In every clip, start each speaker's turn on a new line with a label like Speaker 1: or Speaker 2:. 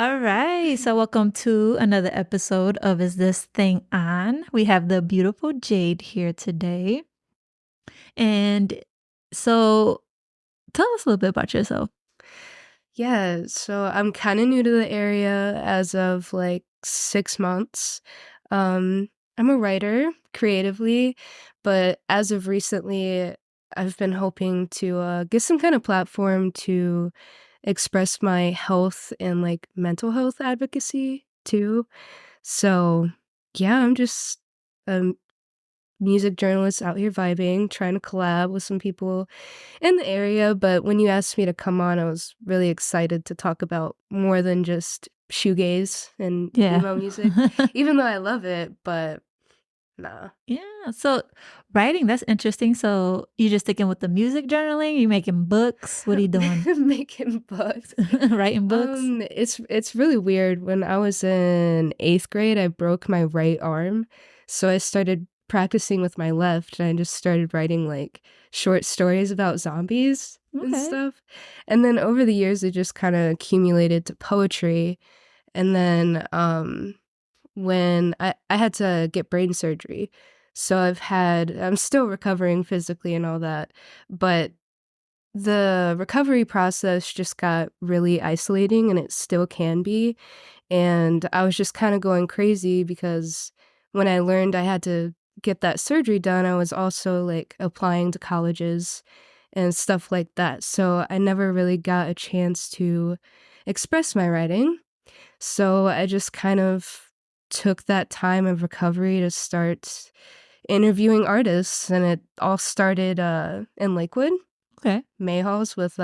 Speaker 1: All right. So, welcome to another episode of Is This Thing On? We have the beautiful Jade here today. And so, tell us a little bit about yourself.
Speaker 2: Yeah, so I'm kind of new to the area as of like 6 months. I'm a writer creatively, but as of recently, I've been hoping to get some kind of platform to express my health and like mental health advocacy too. So, yeah, I'm just a music journalist out here vibing, trying to collab with some people in the area, but when you asked me to come on, I was really excited to talk about more than just shoegaze and
Speaker 1: Yeah.
Speaker 2: emo music, even though I love it, but nah.
Speaker 1: Yeah. So, writing, that's interesting. So, you just sticking with the music journaling? You making books? What are you doing?
Speaker 2: Making books.
Speaker 1: Writing books?
Speaker 2: It's really weird. When I was in 8th grade, I broke my right arm, so I started practicing with my left, and I just started writing, like, short stories about zombies and
Speaker 1: Okay.
Speaker 2: stuff, and then over the years, it just kinda accumulated to poetry, and then, when I had to get brain surgery, so I'm still recovering physically and all that, but the recovery process just got really isolating, and it still can be, and I was just kinda going crazy because when I learned I had to get that surgery done, I was also, like, applying to colleges and stuff like that, so I never really got a chance to express my writing, so I just kind of took that time of recovery to start interviewing artists, and it all started, in Lakewood.
Speaker 1: Okay.
Speaker 2: Mayhalls with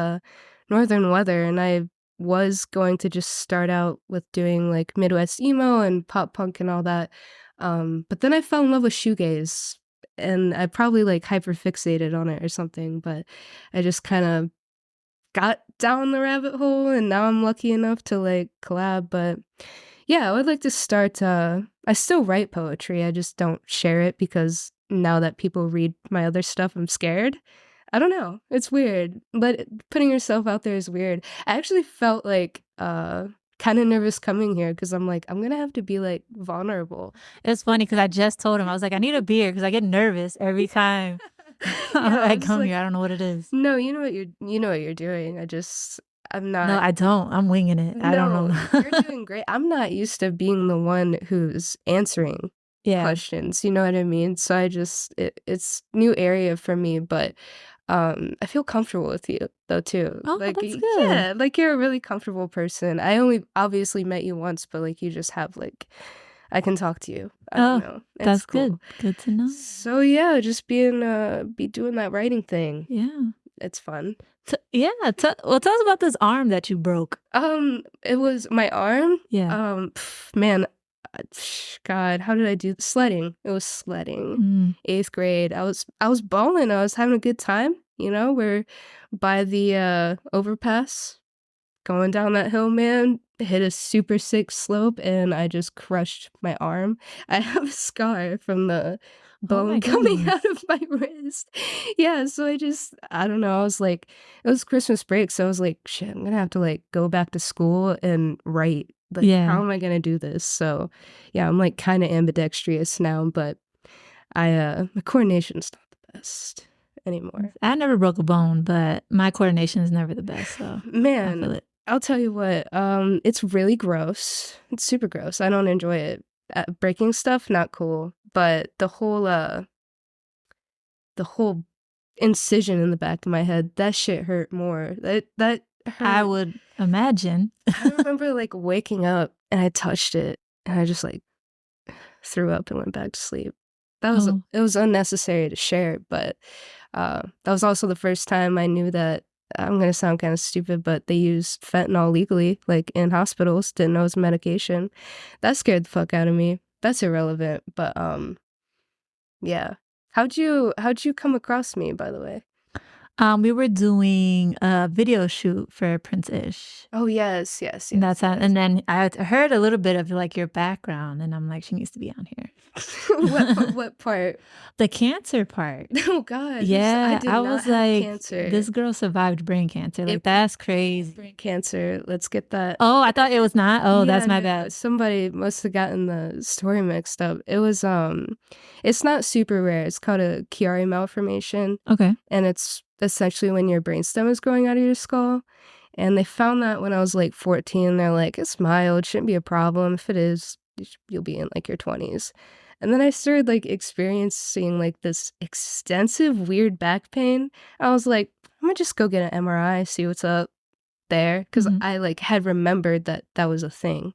Speaker 2: Northern Weather, and I was going to just start out with doing like Midwest emo and pop punk and all that. But then I fell in love with shoegaze, and I probably like hyper fixated on it or something. But I just kind of got down the rabbit hole, and now I'm lucky enough to like collab. But yeah, I would like to start. I still write poetry. I just don't share it because now that people read my other stuff, I'm scared. I don't know. It's weird, but putting yourself out there is weird. I actually felt like kind of nervous coming here because I'm like, I'm gonna have to be like vulnerable.
Speaker 1: It's funny because I just told him, I was like, I need a beer because I get nervous every time
Speaker 2: Yeah, I
Speaker 1: I
Speaker 2: was
Speaker 1: come
Speaker 2: like,
Speaker 1: here. I don't know what it is.
Speaker 2: no, you know what you're doing. I'm
Speaker 1: No,
Speaker 2: not.
Speaker 1: I don't. I'm winging it. I don't
Speaker 2: No, you're
Speaker 1: know.
Speaker 2: doing great. I'm not used to being the one who's answering
Speaker 1: Yeah.
Speaker 2: questions, you know what I mean? So it's new area for me, but I feel comfortable with you though too.
Speaker 1: Oh,
Speaker 2: Like
Speaker 1: that's good.
Speaker 2: yeah, like you're a really comfortable person. I only obviously met you once, but like you just have like I can talk to you. I don't
Speaker 1: Oh,
Speaker 2: know. It's
Speaker 1: that's
Speaker 2: cool.
Speaker 1: good. Good to know.
Speaker 2: So yeah, just be doing that writing thing.
Speaker 1: Yeah.
Speaker 2: It's fun.
Speaker 1: Yeah. Well, tell us about this arm that you broke.
Speaker 2: It was my arm.
Speaker 1: Yeah.
Speaker 2: Man, God, how did I do sledding? It was sledding.
Speaker 1: Mm.
Speaker 2: 8th grade. I was balling. I was having a good time. You know, we're by the overpass, going down that hill, man. Hit a super sick slope, and I just crushed my arm. I have a scar from the
Speaker 1: Oh my
Speaker 2: bone coming
Speaker 1: goodness.
Speaker 2: out of my wrist. Yeah, so I don't know. I was like, it was Christmas break, so I was like, shit, I'm gonna have to like go back to school and write. Like, how
Speaker 1: Yeah.
Speaker 2: am I gonna do this? So, yeah, I'm like kind of ambidextrous now, but my coordination's not the best anymore.
Speaker 1: I never broke a bone, but my coordination is never the best. So I
Speaker 2: Man,
Speaker 1: feel it.
Speaker 2: I'll tell you what, it's really gross. It's super gross. I don't enjoy it. Breaking stuff, not cool. But the whole incision in the back of my head, that shit hurt more. That
Speaker 1: I
Speaker 2: hurt.
Speaker 1: would imagine.
Speaker 2: I remember like waking up and I touched it and I just like threw up and went back to sleep.
Speaker 1: Oh,
Speaker 2: It was unnecessary to share, but that was also the first time I knew that I'm gonna sound kind of stupid, but they use fentanyl legally, like in hospitals. Didn't know it was a medication. That scared the fuck out of me. That's irrelevant, but yeah. How'd you come across me, by the way?
Speaker 1: We were doing a video shoot for Prince Ish.
Speaker 2: Oh, yes, yes,
Speaker 1: And
Speaker 2: yes, yes.
Speaker 1: and then I heard a little bit of like your background, and I'm like, she needs to be on here.
Speaker 2: What part?
Speaker 1: The cancer part.
Speaker 2: Oh God, I
Speaker 1: Yeah,
Speaker 2: did
Speaker 1: I
Speaker 2: not
Speaker 1: was
Speaker 2: have
Speaker 1: like,
Speaker 2: cancer.
Speaker 1: this girl survived brain cancer. Like, that's crazy.
Speaker 2: Brain cancer. Let's get that.
Speaker 1: Oh, I thought it was not. Oh,
Speaker 2: Yeah,
Speaker 1: that's my
Speaker 2: no,
Speaker 1: bad.
Speaker 2: somebody must have gotten the story mixed up. It was it's not super rare. It's called a Chiari malformation,
Speaker 1: Okay.
Speaker 2: and it's essentially when your brainstem is growing out of your skull. And they found that when I was like 14. They're like, it's mild, shouldn't be a problem. If it is, you'll be in like your 20s. And then I started like experiencing like this extensive weird back pain. I was like, I'm gonna just go get an MRI, see what's up there, because I like had remembered that that was a thing.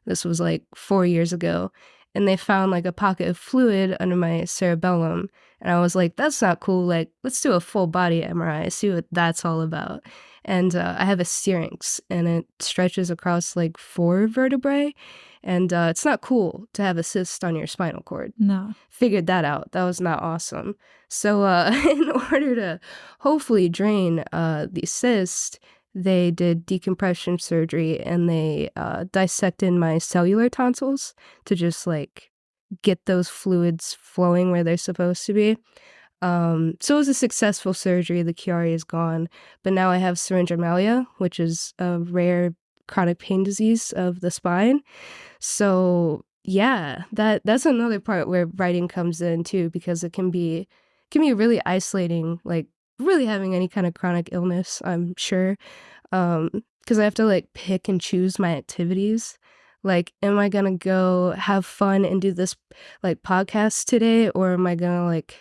Speaker 2: This was like 4 years ago, and they found like a pocket of fluid under my cerebellum, and I was like, that's not cool. Like, let's do a full body MRI, see what that's all about. And I have a syrinx, and it stretches across like 4 vertebrae, and it's not cool to have a cyst on your spinal cord.
Speaker 1: No.
Speaker 2: Figured that out. That was not awesome. So in order to hopefully drain the cyst, they did decompression surgery, and they dissected my cellular tonsils to just like get those fluids flowing where they're supposed to be. So it was a successful surgery. The Chiari is gone, but now I have syringomyelia, which is a rare chronic pain disease of the spine. So yeah, that's another part where writing comes in too, because it can be really isolating, like really having any kind of chronic illness, I'm sure. Because I have to like pick and choose my activities. Like, am I gonna go have fun and do this like podcast today, or am I gonna like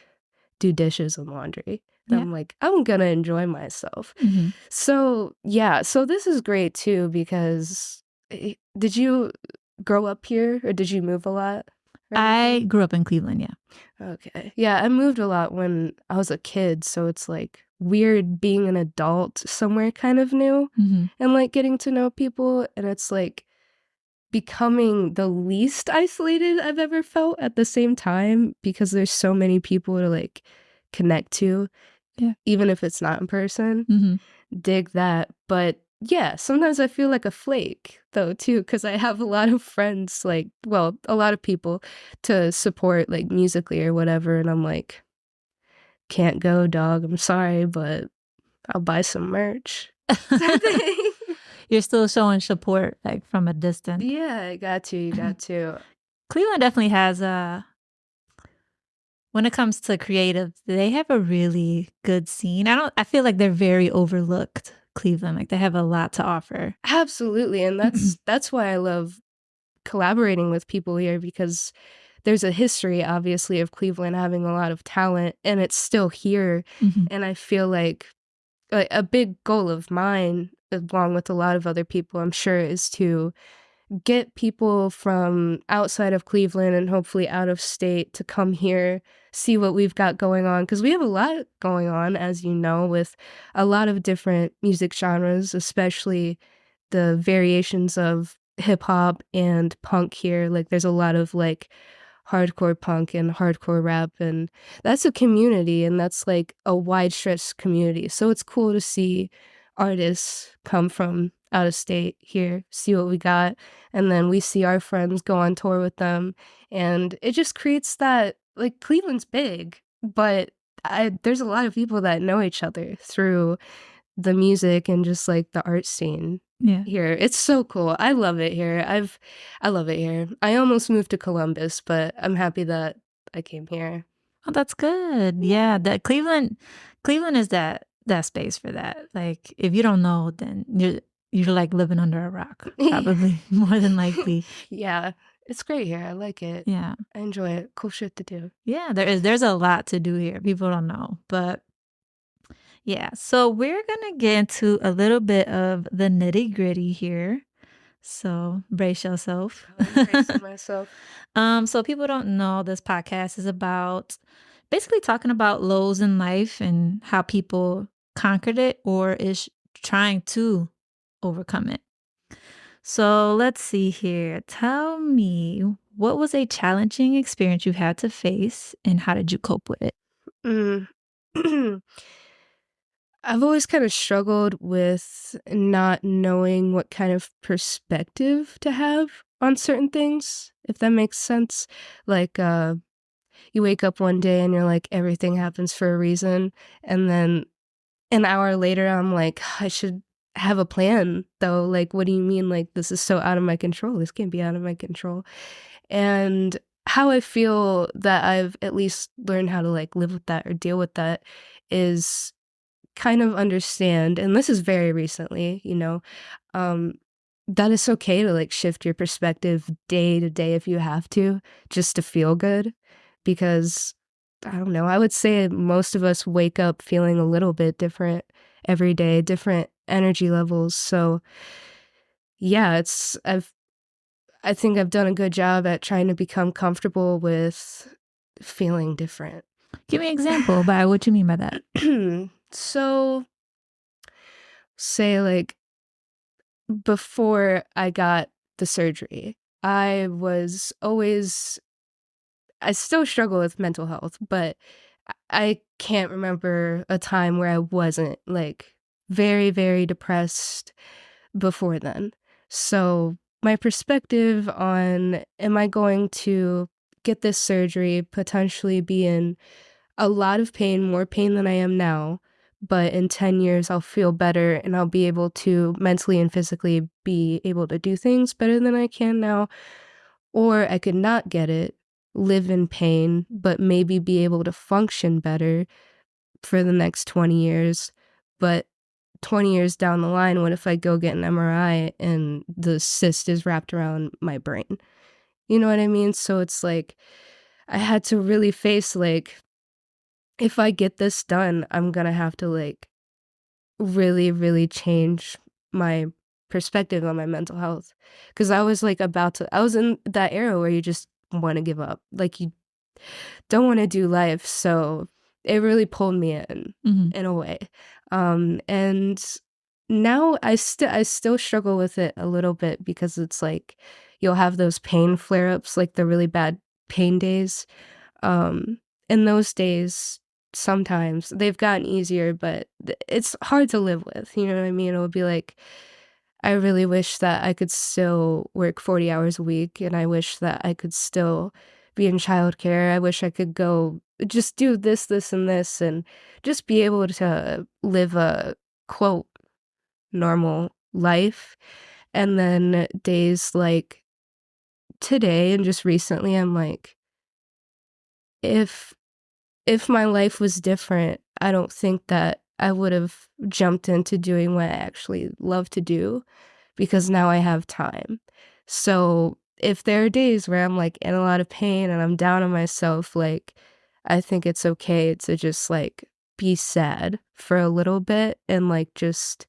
Speaker 2: do dishes and laundry?
Speaker 1: Yeah.
Speaker 2: I'm like, I'm gonna enjoy myself.
Speaker 1: Mhm.
Speaker 2: So yeah, so this is great too, because did you grow up here or did you move a lot? or
Speaker 1: I
Speaker 2: anything?
Speaker 1: grew up in Cleveland, yeah.
Speaker 2: Okay. Yeah, I moved a lot when I was a kid, so it's like weird being an adult somewhere kind of new
Speaker 1: Mhm.
Speaker 2: and like getting to know people, and it's like becoming the least isolated I've ever felt at the same time, because there's so many people to like connect to.
Speaker 1: Yeah.
Speaker 2: Even if it's not in person.
Speaker 1: Mhm.
Speaker 2: Dig that. But yeah, sometimes I feel like a flake though too, because I have a lot of friends, like, well, a lot of people to support like musically or whatever, and I'm like, can't go, dog. I'm sorry, but I'll buy some merch.
Speaker 1: You're still showing support like from a distance.
Speaker 2: Yeah, you got to.
Speaker 1: Cleveland definitely has when it comes to creative, they have a really good scene. I feel like they're very overlooked, Cleveland. Like they have a lot to offer.
Speaker 2: Absolutely, and that's why I love collaborating with people here, because there's a history obviously of Cleveland having a lot of talent, and it's still here. And I feel like a big goal of mine, along with a lot of other people, I'm sure, is to get people from outside of Cleveland and hopefully out of state to come here, see what we've got going on, because we have a lot going on, as you know, with a lot of different music genres, especially the variations of hip hop and punk here. Like there's a lot of like hardcore punk and hardcore rap, and that's a community, and that's like a wide stretched community. So it's cool to see artists come from out of state here, see what we got, and then we see our friends go on tour with them, and it just creates that, like, Cleveland's big, but there's a lot of people that know each other through the music and just like the art scene.
Speaker 1: Yeah.
Speaker 2: Here. It's so cool. I love it here. I love it here. I almost moved to Columbus, but I'm happy that I came here.
Speaker 1: Oh, that's good. Yeah, that Cleveland is that space for that. Like if you don't know, then you're like living under a rock, probably more than likely.
Speaker 2: Yeah. It's great here. I like it.
Speaker 1: Yeah.
Speaker 2: I enjoy it. Cool shit to do.
Speaker 1: Yeah, there's a lot to do here. People don't know, but yeah. So we're going to get into a little bit of the nitty-gritty here. So brace yourself.
Speaker 2: I'm bracing myself.
Speaker 1: So people don't know, this podcast is about basically talking about lows in life and how people conquered it or is trying to overcome it. So let's see here. Tell me, what was a challenging experience you had to face and how did you cope with it?
Speaker 2: Mm. I've always kind of struggled with not knowing what kind of perspective to have on certain things, if that makes sense. Like, you wake up one day and you're like, everything happens for a reason. And then an hour later, I'm like, I should have a plan, though. Like, what do you mean? Like, this is so out of my control. This can't be out of my control. And how I feel that I've at least learned how to like live with that or deal with that is kind of understand, and this is very recently, um, that it's okay to like shift your perspective day to day if you have to, just to feel good. Because I don't know, I would say most of us wake up feeling a little bit different every day, different energy levels. So yeah, I think I've done a good job at trying to become comfortable with feeling different.
Speaker 1: Give me an example by what you mean by that.
Speaker 2: So, say like before I got the surgery, I still struggle with mental health, but I can't remember a time where I wasn't like very, very depressed before then. So, my perspective on am I going to get this surgery, potentially be in a lot of pain, more pain than I am now, but in 10 years I'll feel better and I'll be able to mentally and physically be able to do things better than I can now. Or I could not get it, live in pain, but maybe be able to function better for the next 20 years. But 20 years down the line, what if I go get an MRI and the cyst is wrapped around my brain? You know what I mean? So it's like I had to really face like, if I get this done, I'm gonna have to like really, really change my perspective on my mental health. Cause I was like I was in that era where you just want to give up. Like you don't want to do life. So it really pulled me in a way. And now I still struggle with it a little bit because it's like you'll have those pain flare ups, like the really bad pain days. Um, in those days, sometimes they've gotten easier, but it's hard to live with. You know what I mean? It'll be like, I really wish that I could still work 40 hours a week, and I wish that I could still be in childcare. I wish I could go just do this, and this, and just be able to live a quote normal life. And then days like today and just recently, I'm like, if my life was different, I don't think that I would have jumped into doing what I actually love to do because now I have time. So if there are days where I'm like in a lot of pain and I'm down on myself, like I think it's okay to just like be sad for a little bit and like just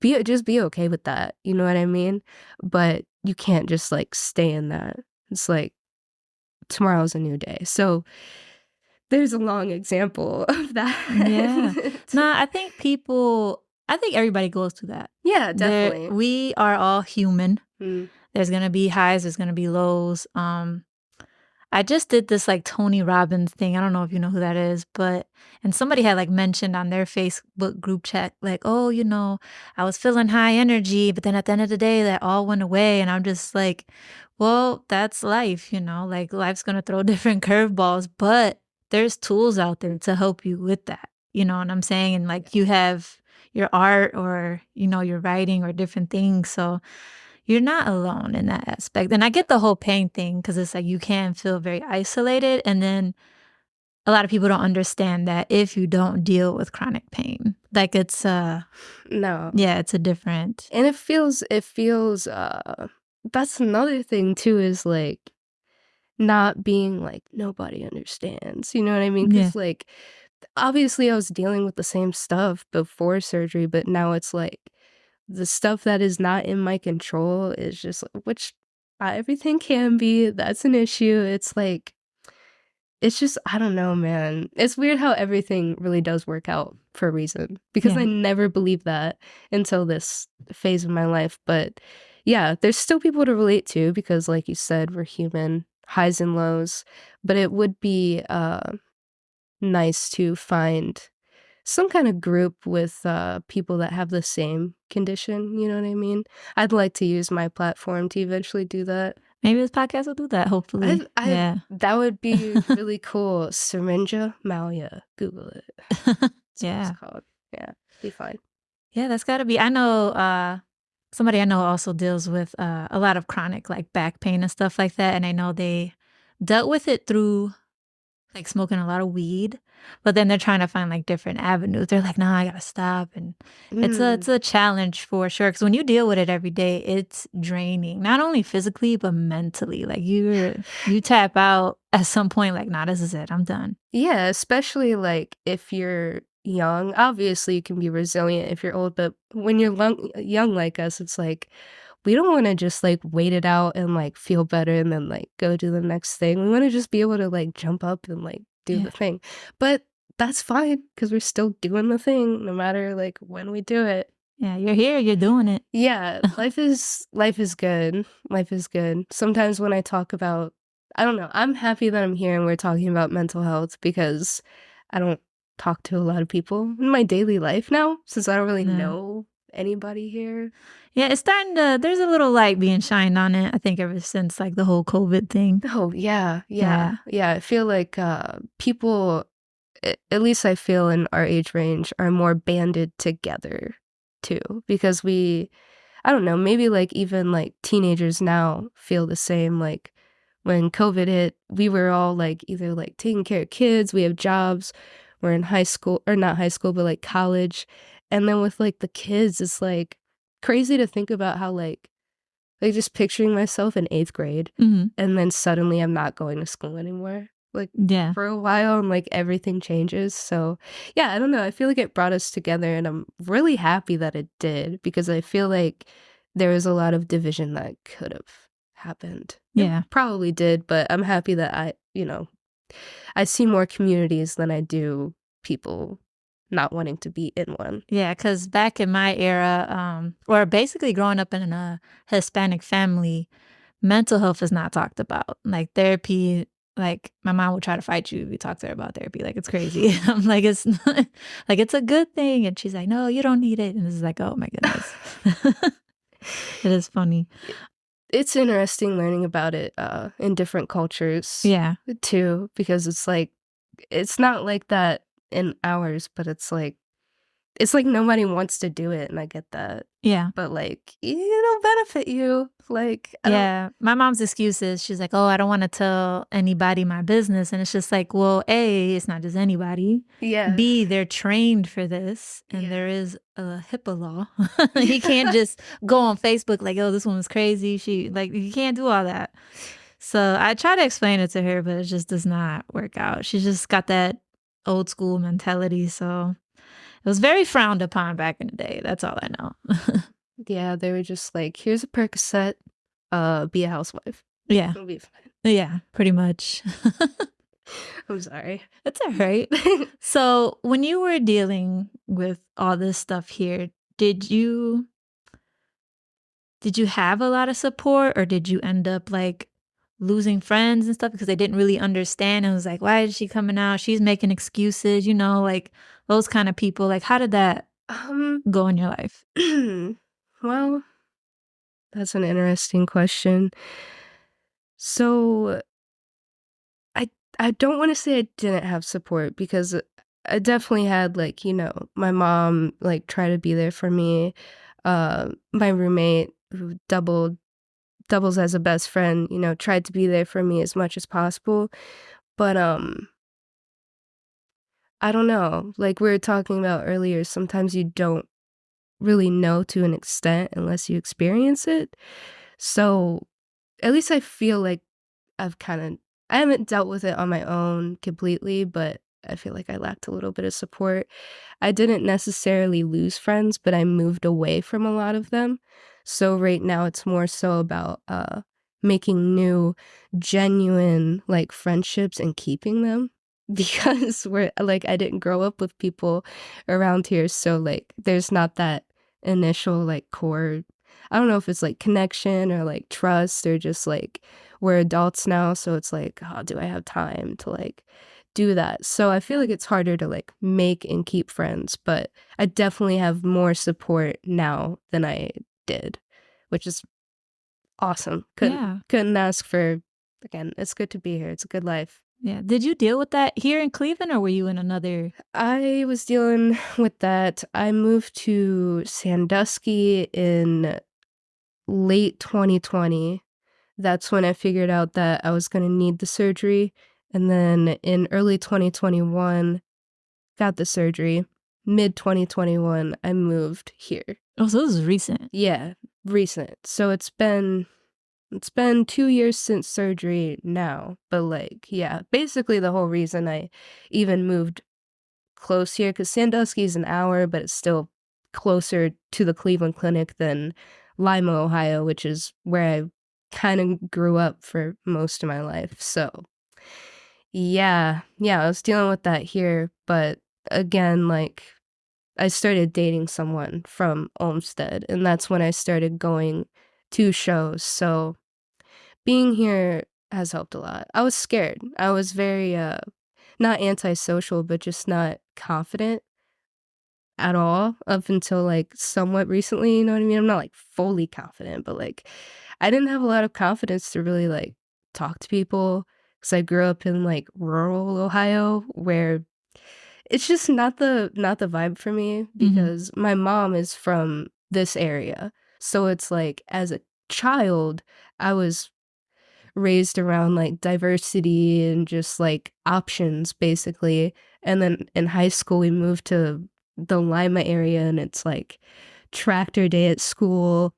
Speaker 2: be okay with that. You know what I mean? But you can't just like stay in that. It's like tomorrow's a new day. So there's a long example of
Speaker 1: Yeah.
Speaker 2: that.
Speaker 1: No, I think everybody goes through that.
Speaker 2: Yeah, definitely.
Speaker 1: We are all human.
Speaker 2: Mm.
Speaker 1: There's gonna be highs, there's gonna be lows. I just did this like Tony Robbins thing. I don't know if you know who that is, but and somebody had like mentioned on their Facebook group chat, like, oh, I was feeling high energy, but then at the end of the day, that all went away. And I'm just like, well, that's life, like life's gonna throw different curveballs, but there's tools out there to help you with that. You know what I'm saying? And like you have your art or, your writing or different things. So you're not alone in that aspect, and I get the whole pain thing because it's like you can feel very isolated, and then a lot of people don't understand that if you don't deal with chronic pain. Like,
Speaker 2: No.
Speaker 1: yeah, it's a different.
Speaker 2: And it feels that's another thing too, is like not being like nobody understands. You know what I mean?
Speaker 1: Yeah,
Speaker 2: Because like obviously I was dealing with the same stuff before surgery, but now it's like the stuff that is not in my control is just which everything can be. That's an issue. It's like it's just I don't know, man. It's weird how everything really does work out for a reason because
Speaker 1: yeah.
Speaker 2: I never believed that until this phase of my life. But yeah, there's still people to relate to because like you said, we're human, highs and lows. But it would be nice to find some kind of group with people that have the same condition, you know what I mean? I'd like to use my platform to eventually do that.
Speaker 1: Maybe this podcast will do that, hopefully.
Speaker 2: I
Speaker 1: Yeah.
Speaker 2: that would be really cool. Syringomyelia. Google it. That's what
Speaker 1: Yeah.
Speaker 2: it's called. Yeah, be fine.
Speaker 1: Yeah, that's gotta be. I know somebody I know also deals with a lot of chronic like back pain and stuff like that. And I know they dealt with it through like smoking a lot of weed, but then they're trying to find like different avenues. They're like, "No, I gotta stop." And
Speaker 2: Mm.
Speaker 1: it's a challenge for sure. Cause when you deal with it every day, it's draining, not only physically, but mentally. Like you tap out at some point, like, nah, this is it. I'm done.
Speaker 2: Yeah, especially like if you're young. Obviously, you can be resilient if you're old, but when you're young like us, it's like we don't want to just like wait it out and like feel better and then like go do the next thing. We want to just be able to like jump up and like do
Speaker 1: Yeah.
Speaker 2: the thing. But that's fine because we're still doing the thing no matter like when we do it.
Speaker 1: Yeah. You're here, you're doing it.
Speaker 2: Yeah, life is good. Life is good. Sometimes when I talk about I don't know, I'm happy that I'm here and we're talking about mental health because I don't talk to a lot of people in my daily life now since I don't really
Speaker 1: Yeah.
Speaker 2: know anybody here.
Speaker 1: Yeah, it's starting to there's a little light being shined on it, I think ever since like the whole COVID thing.
Speaker 2: Oh, yeah, yeah,
Speaker 1: Yeah.
Speaker 2: yeah. I feel like people, at least I feel in our age range, are more banded together too because I don't know, maybe like even like teenagers now feel the same. Like when COVID hit, we were all like either like taking care of kids, we have jobs, we're in high school or not high school, but like college. And then with like the kids, it's like crazy to think about how like just picturing myself in 8th grade
Speaker 1: Mhm.
Speaker 2: and then suddenly I'm not going to school anymore. Like
Speaker 1: Yeah.
Speaker 2: for a while and like everything changes. So yeah, I don't know. I feel like it brought us together and I'm really happy that it did because I feel like there was a lot of division that could have happened. It
Speaker 1: Yeah.
Speaker 2: probably did, but I'm happy that I see more communities than I do people not wanting to be in one.
Speaker 1: Yeah, because back in my era, or basically growing up in a Hispanic family, mental health is not talked about. Like therapy, like my mom would try to fight you if you talk to her about therapy. Like it's crazy. I'm like, it's not, like it's a good thing. And she's like, no, you don't need it. And it's like, oh my goodness. It is funny.
Speaker 2: It's interesting learning about it in different cultures
Speaker 1: Yeah.
Speaker 2: too, because it's like it's not like that in ours, but it's like nobody wants to do it, and I get that.
Speaker 1: Yeah.
Speaker 2: But like it'll benefit you. Like I don't.
Speaker 1: Yeah, my mom's excuse is she's like, "Oh, I don't wanna tell anybody my business," and it's just like, well, A, it's not just anybody.
Speaker 2: Yeah.
Speaker 1: B, they're trained for this, and
Speaker 2: Yeah.
Speaker 1: there is a HIPAA law. You can't just go on Facebook like, "Oh, this woman's crazy." She like, you can't do all that. So I try to explain it to her, but it just does not work out. She's just got that old school mentality, so it was very frowned upon back in the day. That's all I know.
Speaker 2: Yeah, they were just like, here's a Percocet, be a housewife.
Speaker 1: Yeah.
Speaker 2: It'll be fine.
Speaker 1: Yeah, pretty much.
Speaker 2: I'm sorry.
Speaker 1: It's all right. So, when you were dealing with all this stuff here, did you did you have a lot of support or did you end up like losing friends and stuff because they didn't really understand and was like, why is she coming out? She's making excuses, like those kind of people. Like, how did that
Speaker 2: um
Speaker 1: go in your life?
Speaker 2: well, that's an interesting question. So I I don't wanna say I didn't have support because I definitely had, like, my mom, like, try to be there for me. My roommate who doubles as a best friend, tried to be there for me as much as possible. But, I don't know, like we were talking about earlier, sometimes you don't really know to an extent unless you experience it. So, at least I feel like I've kinda I haven't dealt with it on my own completely, but I feel like I lacked a little bit of support. I didn't necessarily lose friends, but I moved away from a lot of them. So right now it's more so about, making new, genuine, like, friendships and keeping them because I didn't grow up with people around here, so, like, there's not that initial, like, core I don't know if it's, like, connection or, like, trust or just, like, we're adults now, so it's like, "Oh, do I have time to, like, do that. So I feel like it's harder to like make and keep friends, but I definitely have more support now than I did, which is awesome.
Speaker 1: Yeah.
Speaker 2: Couldn't ask for, again, it's good to be here. It's a good life.
Speaker 1: Yeah. Did you deal with that here in Cleveland, or were you in another?
Speaker 2: I was dealing with that. I moved to Sandusky in late 2020. That's when I figured out that I was going to need the surgery. And then in early 2021, got the surgery. Mid 2021, I moved here.
Speaker 1: Oh, so this is recent.
Speaker 2: Yeah, recent. So it's been 2 years since surgery now. But like, yeah, basically the whole reason I even moved close here, because Sandusky is an hour, but it's still closer to the Cleveland Clinic than Lima, Ohio, which is where I kind of grew up for most of my life. So yeah, I was dealing with that here, but again, like, I started dating someone from Olmsted, and that's when I started going to shows. So being here has helped a lot. I was scared. I was very not antisocial, but just not confident at all up until like somewhat recently, you know what I mean? I'm not like fully confident, but like I didn't have a lot of confidence to really like talk to people because I grew up in like rural Ohio where it's just not the vibe for me because my mom is from this area. So it's like as a child, I was raised around like diversity and just like options basically. And then in high school we moved to the Lima area and it's like tractor day at school.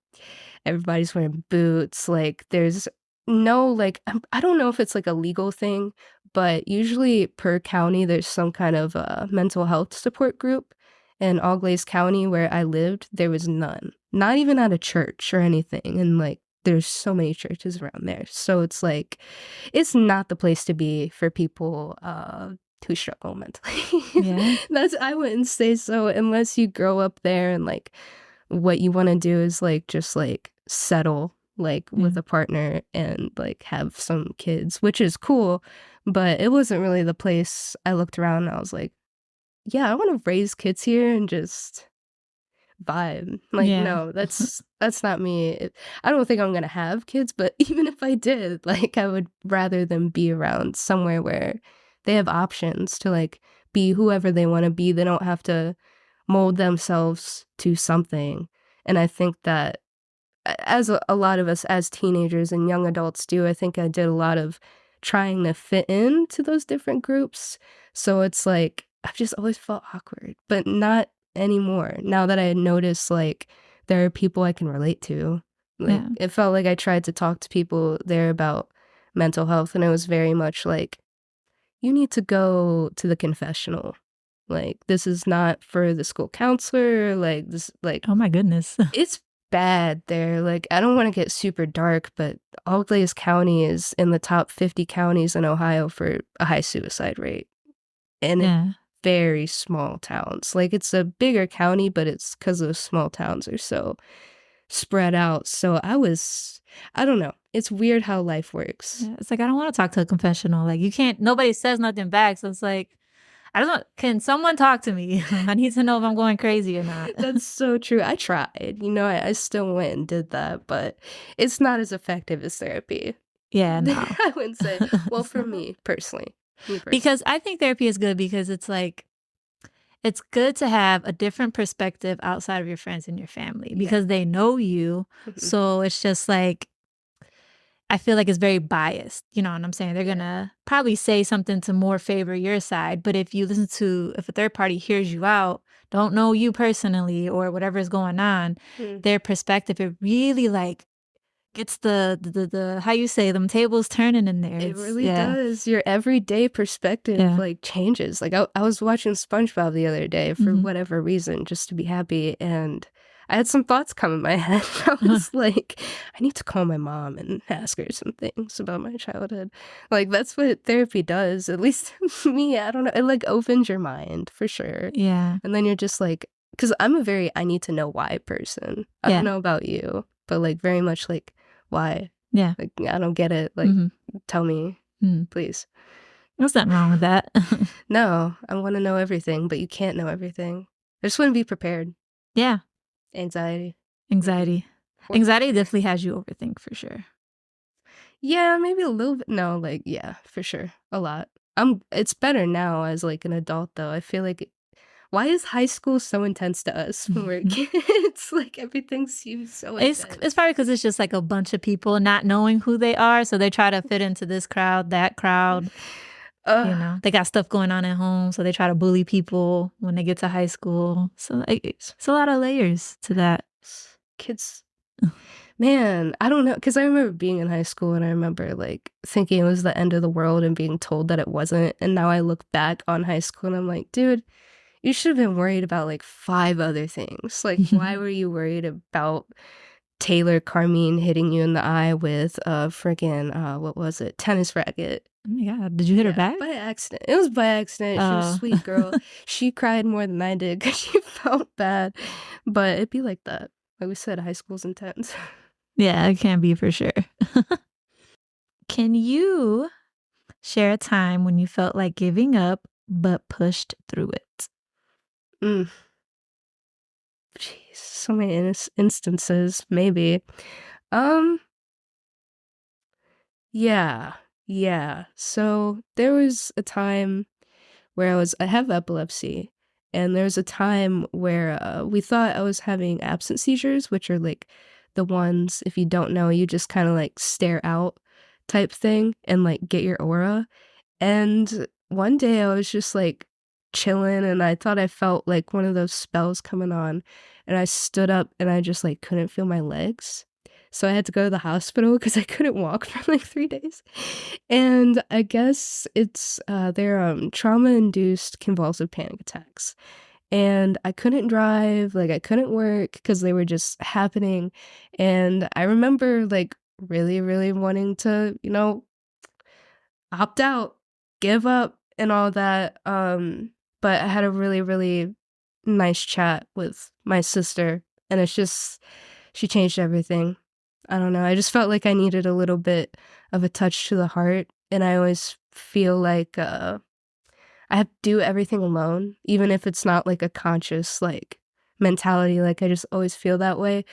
Speaker 2: Everybody's wearing boots. Like there's no like I don't know if it's like a legal thing, but usually per county there's some kind of mental health support group. In Auglaize County where I lived, there was none. Not even at a church or anything. And like there's so many churches around there. So it's like it's not the place to be for people who struggle mentally.
Speaker 1: Yeah.
Speaker 2: I wouldn't say so unless you grow up there and like what you want to do is like just like settle like with a partner and like have some kids, which is cool, but it wasn't really the place. I looked around and I was like, yeah, I want to raise kids here and just vibe. Like,
Speaker 1: Yeah.
Speaker 2: no, that's not me. I don't think I'm gonna have kids, but even if I did, like, I would rather them be around somewhere where they have options to like be whoever they want to be. They don't have to mold themselves to something. And I think that as a lot of us as teenagers and young adults do, I think I did a lot of trying to fit into those different groups. So it's like I've just always felt awkward, but not anymore. Now that I notice like there are people I can relate to. Like it felt like I tried to talk to people there about mental health and it was very much like you need to go to the confessional. Like this is not for the school counselor, like this like
Speaker 1: Oh my goodness.
Speaker 2: it's bad there. Like, I don't want to get super dark, but Auglaize County is in the top 50 counties in Ohio for a high suicide rate. And it's very small towns. Like, it's a bigger county, but it's because those small towns are so spread out. So I don't know. It's weird how life works.
Speaker 1: Yeah, it's like I don't want to talk to a confessional. Like you can't. Nobody says nothing back. So it's like I don't know. Can someone talk to me? I need to know if I'm going crazy or not.
Speaker 2: That's so true. I tried. You know, I still went and did that, but it's not as effective as therapy.
Speaker 1: Yeah, no.
Speaker 2: I wouldn't say. Well, for me personally.
Speaker 1: Because I think therapy is good because it's like it's good to have a different perspective outside of your friends and your family because they know you. So it's just like I feel like it's very biased, you know what I'm saying? They're gonna probably say something to more favor your side, but if a third party hears you out, don't know you personally or whatever is going on, their perspective, it really like gets the how you say them tables turning in there.
Speaker 2: It really does. Your everyday perspective like changes. Like I was watching SpongeBob the other day for whatever reason, just to be happy, and I had some thoughts come in my head. I was like, I need to call my mom and ask her some things about my childhood. Like that's what therapy does. At least me, I don't know. It like opens your mind for sure.
Speaker 1: Yeah.
Speaker 2: And then you're just like, because I'm a very I need to know why person. I don't know about you, but like very much like why.
Speaker 1: Yeah.
Speaker 2: Like I don't get it. Like tell me, please.
Speaker 1: There's nothing wrong with that.
Speaker 2: No, I want to know everything, but you can't know everything. I just want to be prepared.
Speaker 1: Yeah.
Speaker 2: Anxiety.
Speaker 1: Anxiety.
Speaker 2: Or
Speaker 1: Anxiety
Speaker 2: fear.
Speaker 1: definitely has you overthink for sure.
Speaker 2: Yeah, maybe a little bit. No, like, yeah, for sure. A lot. It's better now as like an adult though. I feel like why is high school so intense to us when we're kids? Like everything seems so
Speaker 1: It's
Speaker 2: intense.
Speaker 1: probably because it's just like a bunch of people not knowing who they are, so they try to fit into this crowd, that crowd. You know, they got stuff going on at home, so they try to bully people when they get to high school. So it's a lot of layers to that.
Speaker 2: Kids, man, I don't know, because I remember being in high school and I remember like thinking it was the end of the world and being told that it wasn't. And now I look back on high school and I'm like, dude, you should have been worried about like 5 other things. Like, why were you worried about Taylor Carmine hitting you in the eye with a friggin' what was it? Tennis racket.
Speaker 1: Oh my god, did you hit her back?
Speaker 2: By accident. It was by accident. She was a sweet girl. She cried more than I did because she felt bad. But it'd be like that. Like we said, high school's intense.
Speaker 1: Yeah, it can be for sure. Can you share a time when you felt like giving up but pushed through it?
Speaker 2: Jeez, so many instances, maybe. Yeah. So there was a time where I have epilepsy, and there was a time where we thought I was having absent seizures, which are like the ones, if you don't know, you just kind of like stare out type thing and like get your aura. And one day I was just like chilling and I thought I felt like one of those spells coming on, and I stood up and I just like couldn't feel my legs. So I had to go to the hospital because I couldn't walk for like 3 days. And I guess it's they're trauma-induced convulsive panic attacks. And I couldn't drive, like I couldn't work because they were just happening. And I remember like really, really wanting to, opt out, give up, and all that. But I had a really, really nice chat with my sister, and she changed everything. I don't know. I just felt like I needed a little bit of a touch to the heart, and I always feel like I have to do everything alone, even if it's not like a conscious like mentality. Like I just always feel that way.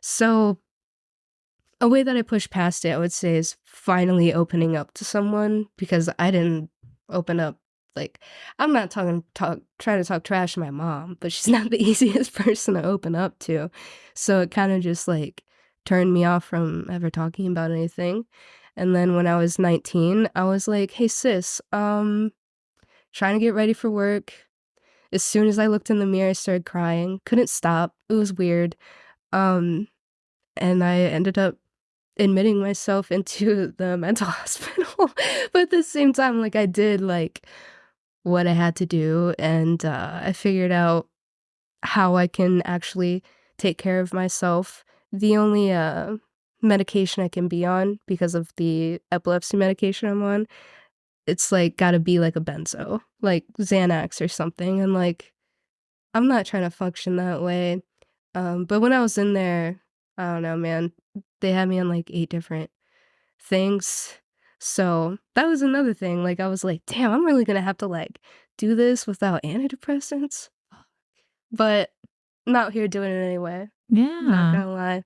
Speaker 2: So a way that I push past it, I would say, is finally opening up to someone, because I didn't open up. Like, I'm not trying to talk trash to my mom, but she's not the easiest person to open up to. So it kind of just like turned me off from ever talking about anything. And then when I was 19, I was like, hey sis, trying to get ready for work. As soon as I looked in the mirror, I started crying. Couldn't stop. It was weird. And I ended up admitting myself into the mental hospital. But at the same time, like I did like what I had to do, and I figured out how I can actually take care of myself. The only medication I can be on, because of the epilepsy medication I'm on, it's like gotta be like a benzo, like Xanax or something. And like I'm not trying to function that way. But when I was in there, I don't know, man, they had me on like 8 different things. So that was another thing. Like I was like, damn, I'm really gonna have to like do this without antidepressants. But I'm out here doing it anyway. Not
Speaker 1: Yeah.
Speaker 2: gonna lie.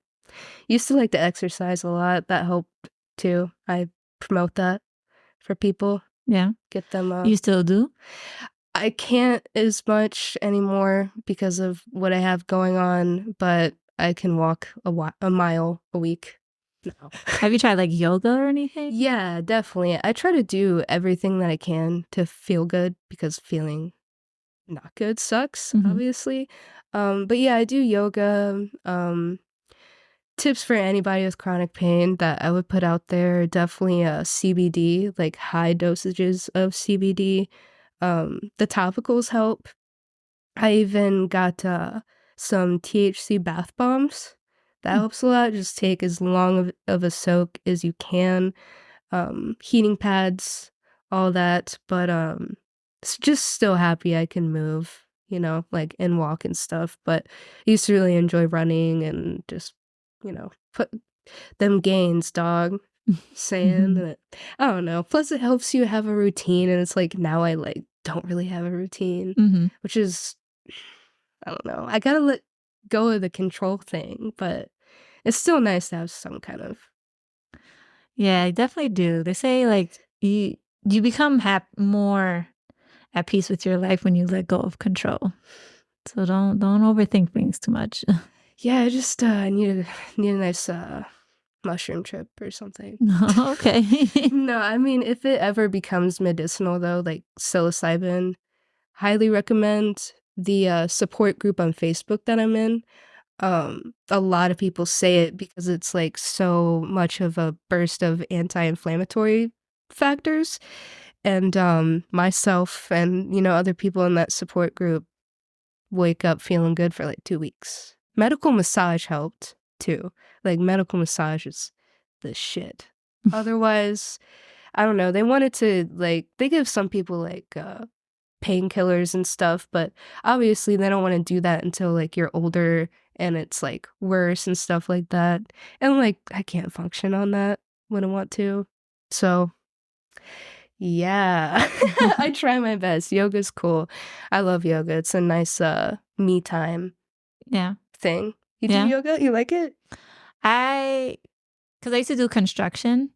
Speaker 2: Used to like to exercise a lot. That helped too. I promote that for people.
Speaker 1: Yeah.
Speaker 2: Get them
Speaker 1: You still do?
Speaker 2: I can't as much anymore because of what I have going on, but I can walk a mile a week now.
Speaker 1: Have you tried like yoga or anything?
Speaker 2: Yeah, definitely. I try to do everything that I can to feel good, because feeling not good sucks, obviously. But yeah, I do yoga. Tips for anybody with chronic pain that I would put out there: definitely CBD, like high dosages of CBD. The topicals help. I even got some THC bath bombs. That helps a lot. Just take as long of a soak as you can. Heating pads, all that. But just still happy I can move, like and walk and stuff. But I used to really enjoy running and just, put them gains, dog. saying that. I don't know. Plus, it helps you have a routine, and it's like now I like don't really have a routine, which is I don't know. I gotta let go of the control thing, but it's still nice to have some kind of.
Speaker 1: Yeah, I definitely do. They say like you become more at peace with your life when you let go of control. So don't overthink things too much.
Speaker 2: Yeah, I just need a nice mushroom trip or something.
Speaker 1: Okay.
Speaker 2: No, I mean if it ever becomes medicinal though, like psilocybin, highly recommend the support group on Facebook that I'm in. A lot of people say it because it's like so much of a burst of anti-inflammatory factors, and myself and other people in that support group wake up feeling good for like 2 weeks. Medical massage helped too. Like medical massage is the shit. Otherwise, I don't know. They wanted to like they give some people like painkillers and stuff, but obviously they don't want to do that until like you're older and it's like worse and stuff like that. And like I can't function on that when I want to. So yeah. I try my best. Yoga's cool. I love yoga. It's a nice me time
Speaker 1: Yeah.
Speaker 2: thing. You do
Speaker 1: Yeah.
Speaker 2: yoga? You like it?
Speaker 1: Because I used to do construction.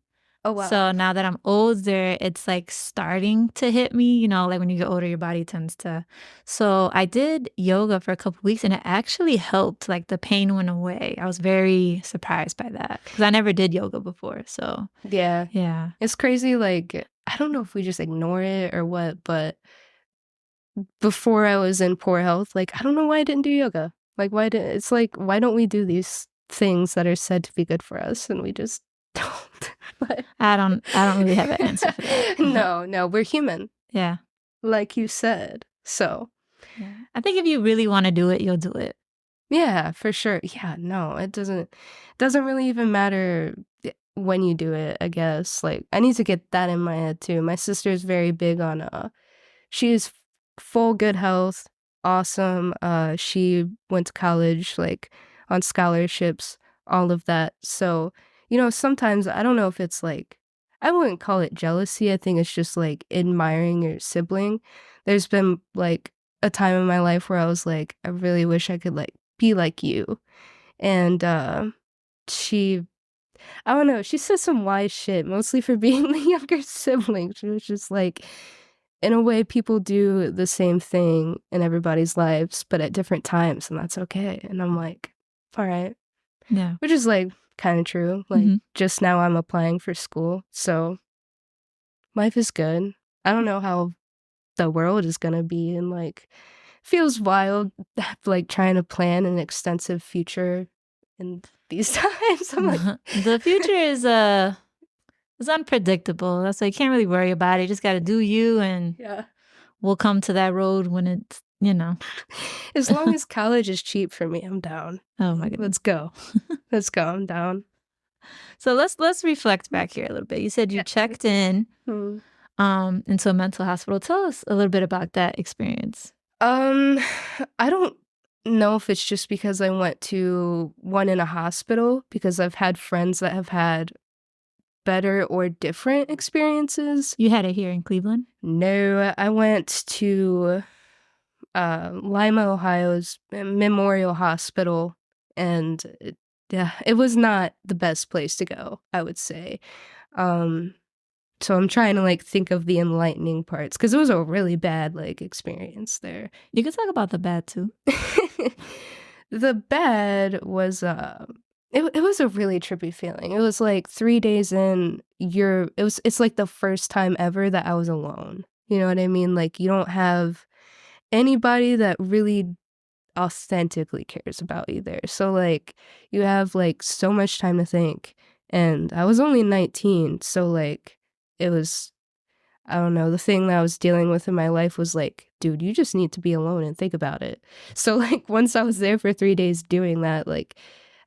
Speaker 2: Oh wow.
Speaker 1: So now that I'm older, it's like starting to hit me, like when you get older, your body tends to. So I did yoga for a couple weeks and it actually helped. Like the pain went away. I was very surprised by that because I never did yoga before. So
Speaker 2: Yeah.
Speaker 1: yeah.
Speaker 2: It's crazy. Like, I don't know if we just ignore it or what, but before I was in poor health, like, I don't know why I didn't do yoga. Like, it's like, why don't we do these things that are said to be good for us and we just don't? But
Speaker 1: I don't really have an answer for that.
Speaker 2: No, we're human.
Speaker 1: Yeah.
Speaker 2: Like you said. So
Speaker 1: yeah. I think if you really want to do it, you'll do it.
Speaker 2: yeah, for sure. Yeah, no, it doesn't really even matter when you do it, I guess. Like I need to get that in my head too. My sister's very big on she is full good health, awesome. She went to college like on scholarships, all of that. So, sometimes I don't know if it's like I wouldn't call it jealousy. I think it's just like admiring your sibling. There's been like a time in my life where I was like, I really wish I could like be like you. And she I don't know, she said some wise shit, mostly for being the younger sibling. She was just like, in a way, people do the same thing in everybody's lives, but at different times, and that's okay. And I'm like, all right.
Speaker 1: Yeah.
Speaker 2: Which is like kind of true. Like just now I'm applying for school. So life is good. I don't know how the world is going to be, and like feels wild like trying to plan an extensive future in these times. I'm like
Speaker 1: the future is it's unpredictable. That's why you can't really worry about it. You just got to do you, and we'll come to that road when it's
Speaker 2: As long as college is cheap for me, I'm down.
Speaker 1: Oh my goodness.
Speaker 2: Let's go. Let's go. I'm down.
Speaker 1: So let's reflect back here a little bit. You said you checked in into a mental hospital. Tell us a little bit about that experience.
Speaker 2: I don't know if it's just because I went to one in a hospital, because I've had friends that have had better or different experiences.
Speaker 1: You had it here in Cleveland?
Speaker 2: No, I went to Lima, Ohio's Memorial Hospital, and it was not the best place to go, I would say. So I'm trying to like think of the enlightening parts, because it was a really bad like experience there.
Speaker 1: You can talk about the bad too.
Speaker 2: The bad was it was a really trippy feeling. It was like 3 days in, it's like the first time ever that I was alone. You know what I mean? Like you don't have anybody that really authentically cares about you there. So like you have like so much time to think, and I was only 19, so like it was, I don't know, the thing that I was dealing with in my life was like, dude, you just need to be alone and think about it. So like once I was there for 3 days doing that, like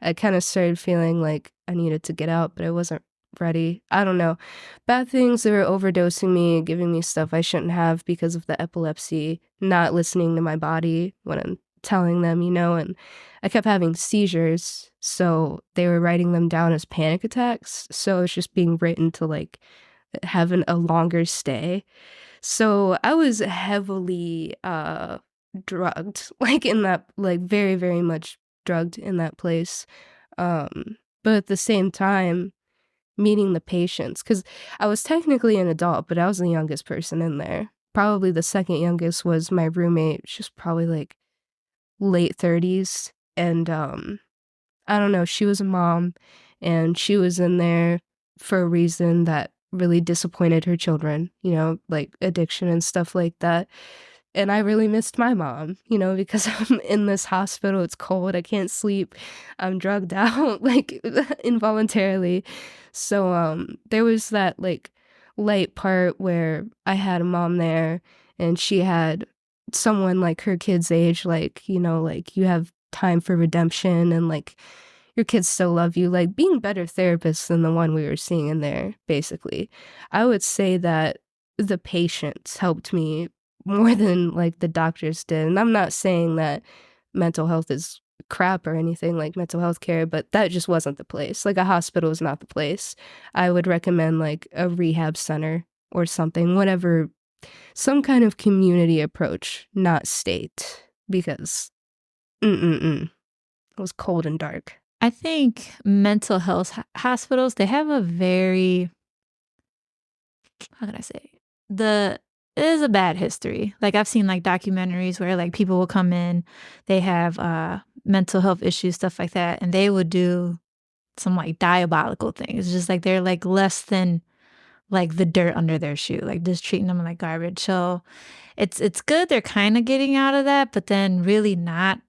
Speaker 2: I kind of started feeling like I needed to get out, but I wasn't ready. I don't know. Bad things, they were overdosing me, giving me stuff I shouldn't have because of the epilepsy, not listening to my body when I'm telling them, and I kept having seizures, so they were writing them down as panic attacks. So it's just being written to like having a longer stay. So I was heavily drugged, like in that, like very, very much drugged in that place. But at the same time, meeting the patients, because I was technically an adult, but I was the youngest person in there. Probably the second youngest was my roommate. She was probably like late 30s. And I don't know, she was a mom and she was in there for a reason that really disappointed her children, like addiction and stuff like that. And I really missed my mom, because I'm in this hospital, it's cold, I can't sleep, I'm drugged out, like involuntarily. So there was that like light part where I had a mom there and she had someone like her kid's age, like, like you have time for redemption and like your kids still love you, like being better therapists than the one we were seeing in there, basically. I would say that the patients helped me more than like the doctors did. And I'm not saying that mental health is crap or anything, like mental health care, but that just wasn't the place. Like a hospital is not the place. I would recommend like a rehab center or something, whatever, some kind of community approach, not state, because it was cold and dark.
Speaker 1: I think mental health hospitals, they have a very, how can I say? It is a bad history. Like I've seen like documentaries where like people will come in, they have mental health issues, stuff like that, and they would do some like diabolical things. It's just like they're like less than like the dirt under their shoe, like just treating them like garbage. So it's good they're kind of getting out of that, but then really not.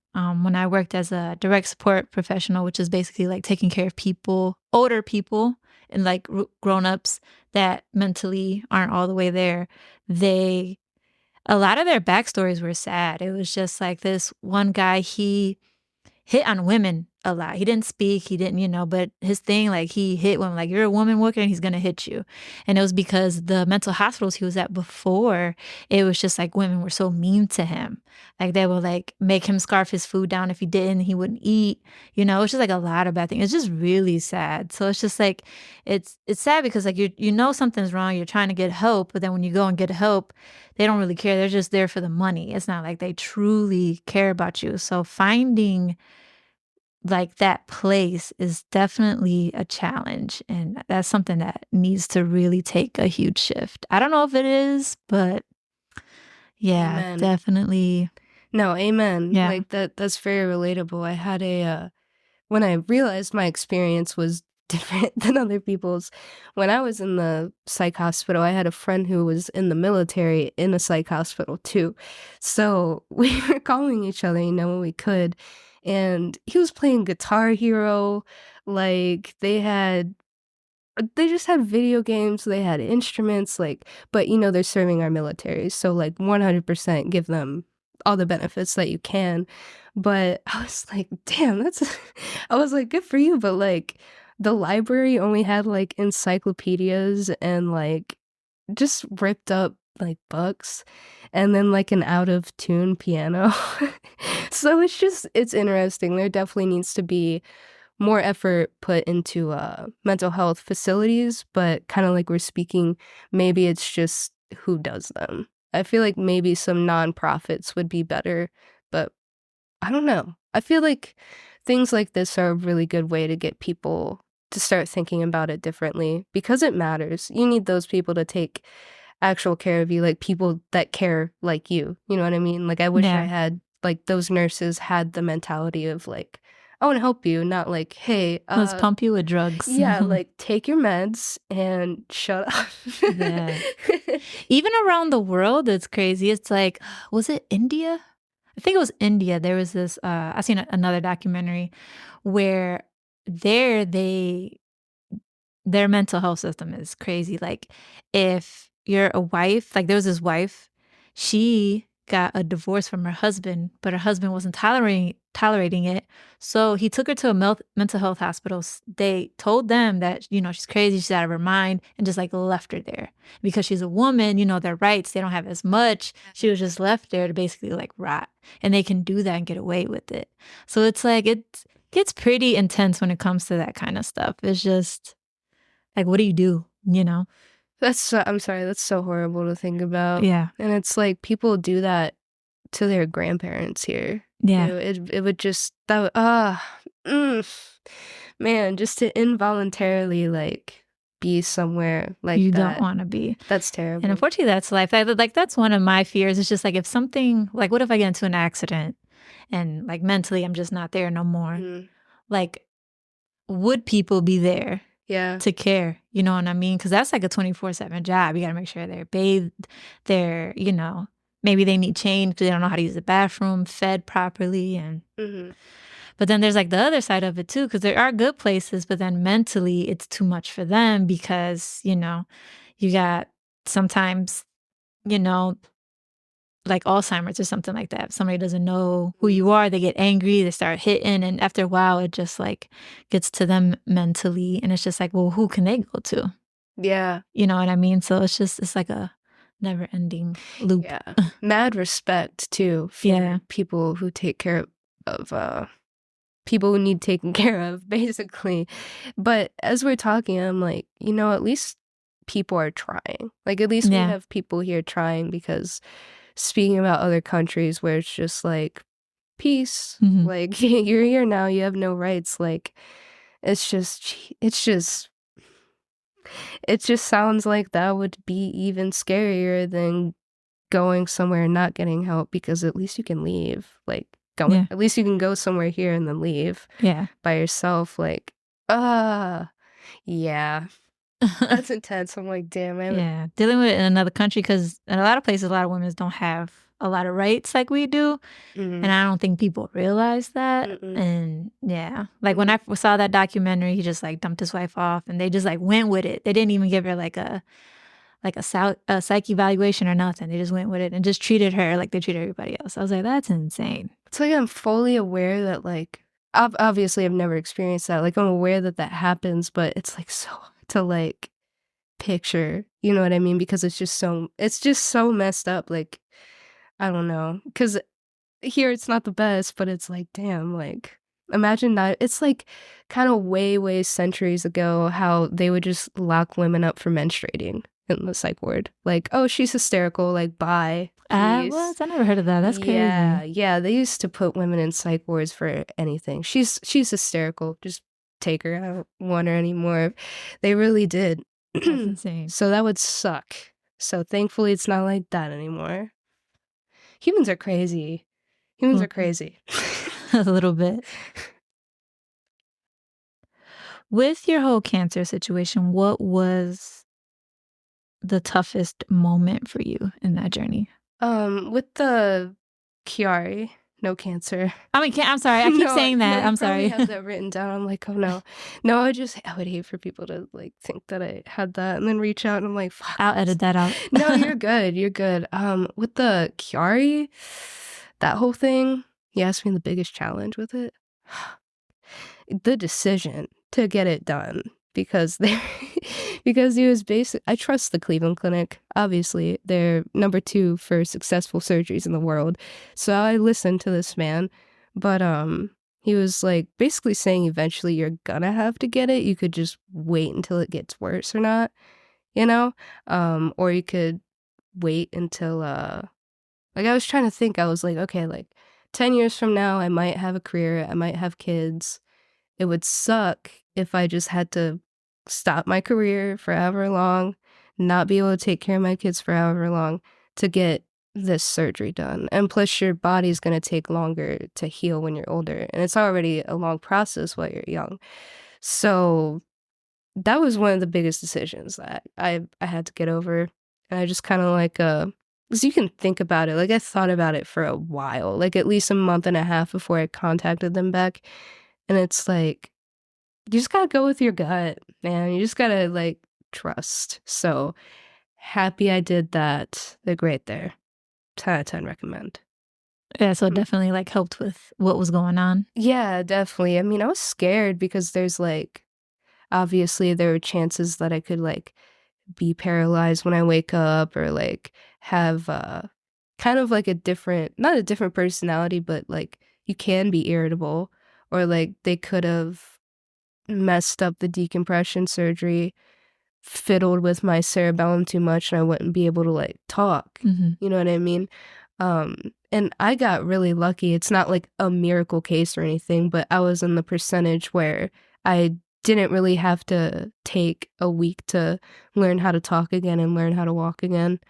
Speaker 1: When I worked as a direct support professional, which is basically like taking care of people, older people, and like grown-ups that mentally aren't all the way there, a lot of their backstories were sad. It was just like this one guy, he hit on women a lot. He didn't speak, he didn't, but his thing, like he hit women, like you're a woman worker and he's gonna hit you. And it was because the mental hospitals he was at before, it was just like women were so mean to him. Like they would like make him scarf his food down. If he didn't, he wouldn't eat. It's just like a lot of bad things. It's just really sad. So it's just like it's sad because like you know something's wrong, you're trying to get help, but then when you go and get help, they don't really care. They're just there for the money. It's not like they truly care about you. So finding like that place is definitely a challenge, and that's something that needs to really take a huge shift. I don't know if it is, but yeah,
Speaker 2: Amen.
Speaker 1: definitely.
Speaker 2: No, amen.
Speaker 1: Yeah.
Speaker 2: Like that's very relatable. I had when I realized my experience was different than other people's, when I was in the psych hospital, I had a friend who was in the military in a psych hospital too. So we were calling each other, when we could. And he was playing Guitar Hero. Like they just had video games, they had instruments, like, but they're serving our military. So like 100% give them all the benefits that you can. But I was like, damn, I was like, good for you. But like the library only had like encyclopedias and like just ripped up like books and then like an out of tune piano. So it's interesting. There definitely needs to be more effort put into mental health facilities, but kind of like we're speaking, maybe it's just who does them. I feel like maybe some nonprofits would be better, but I don't know. I feel like things like this are a really good way to get people to start thinking about it differently because it matters. You need those people to take actual care of you, like people that care like you. You know what I mean? Like I wish I
Speaker 1: Yeah.
Speaker 2: had like those nurses had the mentality of like, I want to help you, not like, hey,
Speaker 1: Let's pump you with drugs.
Speaker 2: yeah, like take your meds and shut up.
Speaker 1: Yeah. Even around the world, it's crazy. It's like, was it India? I think it was India. There was this, I seen another documentary where there they their mental health system is crazy. Like if you're a wife, like there was this wife, she got a divorce from her husband, but her husband wasn't tolerating it. So he took her to a mental health hospital. They told them that, she's crazy, she's out of her mind, and just like left her there. Because she's a woman, their rights, they don't have as much. She was just left there to basically like rot. And they can do that and get away with it. So it's like, it gets pretty intense when it comes to that kind of stuff. It's just like, what do you do?
Speaker 2: I'm sorry, that's so horrible to think about.
Speaker 1: Yeah.
Speaker 2: And it's like people do that to their grandparents here.
Speaker 1: Yeah.
Speaker 2: It would just, man, just to involuntarily like be somewhere like
Speaker 1: you
Speaker 2: that.
Speaker 1: don't want to be.
Speaker 2: That's terrible.
Speaker 1: And unfortunately, that's life. Like that's one of my fears. It's just like if something, like what if I get into an accident and like mentally I'm just not there no more? Like, would people be there?
Speaker 2: Yeah.
Speaker 1: To care, you know what I mean? Because that's like a 24/7 job. You got to make sure they're bathed, they're, maybe they need changed because they don't know how to use the bathroom, fed properly. And but then there's like the other side of it too, because there are good places, but then mentally it's too much for them because, you got sometimes, like Alzheimer's or something like that. If somebody doesn't know who you are, they get angry, they start hitting, and after a while it just like gets to them mentally, and it's just like, well, who can they go to?
Speaker 2: Yeah.
Speaker 1: You know what I mean? So it's like a never ending loop.
Speaker 2: Yeah. Mad respect too for people who take care of people who need taken care of, basically. But as we're talking, I'm like, at least people are trying. Like at least we have people here trying, because speaking about other countries where it's just like peace, like you're here now, you have no rights, like it just sounds like that would be even scarier than going somewhere and not getting help, because at least you can leave, like at least you can go somewhere here and then leave by yourself. Like that's intense. I'm like, damn it.
Speaker 1: Dealing with it in another country, because in a lot of places a lot of women don't have a lot of rights like we do, and I don't think people realize that. And like when I saw that documentary, he just like dumped his wife off and they just like went with it. They didn't even give her like a psych evaluation or nothing. They just went with it and just treated her like they treat everybody else. I was like, that's insane.
Speaker 2: It's like I'm fully aware that, like, obviously I've never experienced that. Like I'm aware that happens, but it's like so hard to like picture, you know what I mean? Because it's just so messed up. Like, I don't know, because here it's not the best, but it's like, damn, like imagine that. It's like kind of way centuries ago how they would just lock women up for menstruating in the psych ward. Like, oh, she's hysterical, like, bye.
Speaker 1: I never heard of that. That's crazy.
Speaker 2: Yeah, they used to put women in psych wards for anything. She's hysterical, just take her. I don't want her anymore. They really did.
Speaker 1: That's insane.
Speaker 2: So that would suck. So thankfully it's not like that anymore. Humans are crazy. Are crazy.
Speaker 1: A little bit. With your whole cancer situation, what was the toughest moment for you in that journey?
Speaker 2: With the Chiari, no cancer.
Speaker 1: I mean, I'm sorry. I keep saying that. I'm sorry.
Speaker 2: I have that written down. I'm like, oh no. No, I would hate for people to like think that I had that and then reach out and I'm like, fuck.
Speaker 1: I'll edit that out.
Speaker 2: No, you're good. You're good. With the Chiari, that whole thing, you asked me the biggest challenge with it. The decision to get it done, because he was I trust the Cleveland Clinic. Obviously, they're number 2 for successful surgeries in the world. So I listened to this man, but he was like basically saying eventually you're gonna have to get it. You could just wait until it gets worse or not, or you could wait until like I was trying to think. I was like, okay, like 10 years from now, I might have a career, I might have kids. It would suck if I just had to stop my career for however long, not be able to take care of my kids for however long to get this surgery done. And plus your body's going to take longer to heal when you're older. And it's already a long process while you're young. So that was one of the biggest decisions that I had to get over. And I just kind of like, because you can think about it. Like I thought about it for a while, like at least a month and a half before I contacted them back. And it's like, you just gotta go with your gut, man. You just gotta like trust. So happy I did that. They're great there. 10 out of 10 recommend.
Speaker 1: Yeah, so it definitely, like, helped with what was going on?
Speaker 2: Yeah, definitely. I mean, I was scared because there's, like obviously, there were chances that I could, like, be paralyzed when I wake up or, like, have, kind of like a different not a different personality, but, like, you can be irritable or, like, they could have messed up the decompression surgery, fiddled with my cerebellum too much, and I wouldn't be able to, like, talk.
Speaker 1: Mhm.
Speaker 2: You know what I mean? And I got really lucky. It's not like a miracle case or anything, but I was in the percentage where I didn't really have to take a week to learn how to talk again and learn how to walk again.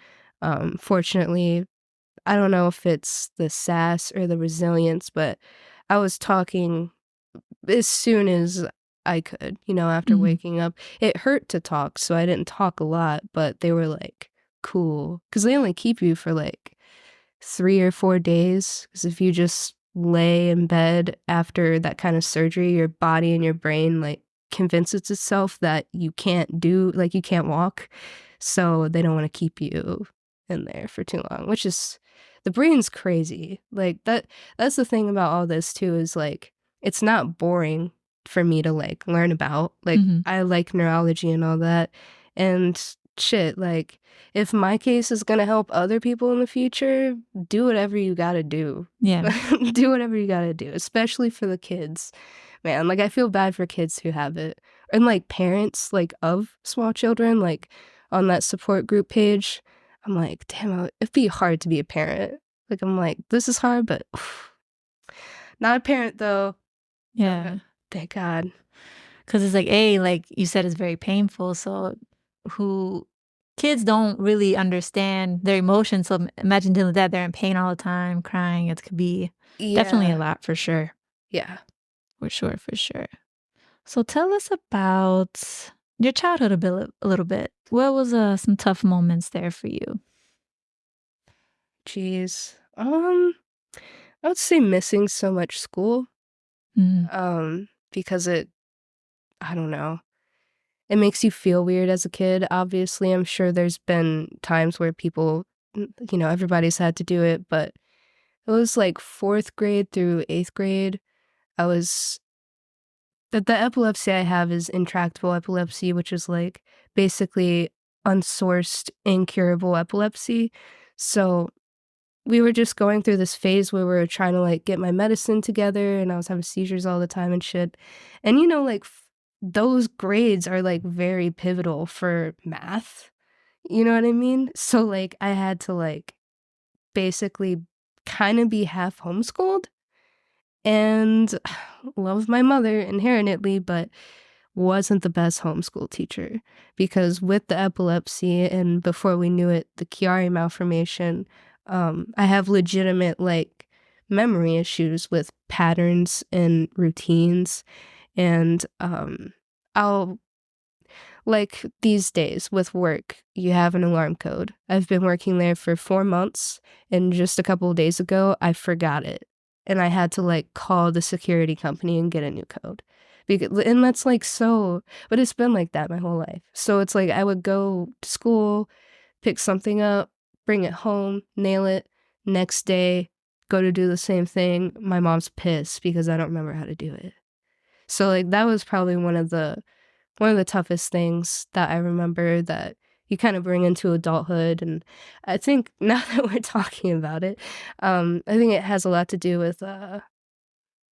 Speaker 2: Fortunately, I don't know if it's the sass or the resilience, but I was talking as soon as I could, after
Speaker 1: Mhm.
Speaker 2: waking up. It hurt to talk, so I didn't talk a lot, but they were like, cool. Because they only keep you for like 3 or 4 days. Because if you just lay in bed after that kind of surgery, your body and your brain like convinces itself that you can't do, like you can't walk. So they don't want to keep you in there for too long, which is the brain's crazy. Like that's the thing about all this too, is like it's not boring for me to like learn about. Like
Speaker 1: Mhm.
Speaker 2: I like neurology and all that. And shit, like if my case is gonna help other people in the future, do whatever you gotta do.
Speaker 1: Yeah.
Speaker 2: Do whatever you gotta do, especially for the kids. Man, like I feel bad for kids who have it. And like parents like of small children, like on that support group page, I'm like, damn, it'd be hard to be a parent. Like I'm like, this is hard, but not a parent though.
Speaker 1: Yeah.
Speaker 2: Thank God.
Speaker 1: Because it's like, like you said, it's very painful, so who kids don't really understand their emotions, so imagine dealing with that, they're in pain all the time, crying, it could be definitely a
Speaker 2: Yeah.
Speaker 1: lot for sure.
Speaker 2: Yeah.
Speaker 1: For sure, for sure. So tell us about your childhood a little bit. What was, some tough moments there for you?
Speaker 2: Jeez. I would say missing so much school.
Speaker 1: Mm,
Speaker 2: Because I don't know. It makes you feel weird as a kid. Obviously, I'm sure there's been times where people, everybody's had to do it, but it was like 4th grade through 8th grade. I was the epilepsy I have is intractable epilepsy, which is like basically unsourced, incurable epilepsy. So we were just going through this phase where we were trying to like get my medicine together and I was having seizures all the time and shit. And like those grades are like very pivotal for math. You know what I mean? So like I had to like basically kind of be half homeschooled and love my mother inherently, but wasn't the best homeschool teacher because with the epilepsy and before we knew it, the Chiari malformation, I have legitimate like memory issues with patterns and routines. And I'll like these days with work, you have an alarm code. I've been working there for 4 months, and just a couple of days ago, I forgot it. And I had to like call the security company and get a new code. And that's like so, but it's been like that my whole life. So it's like I would go to school, pick something up, bring it home, nail it, next day, go to do the same thing. My mom's pissed because I don't remember how to do it. So like that was probably one of the toughest things that I remember that you kind of bring into adulthood. And I think now that we're talking about it, I think it has a lot to do with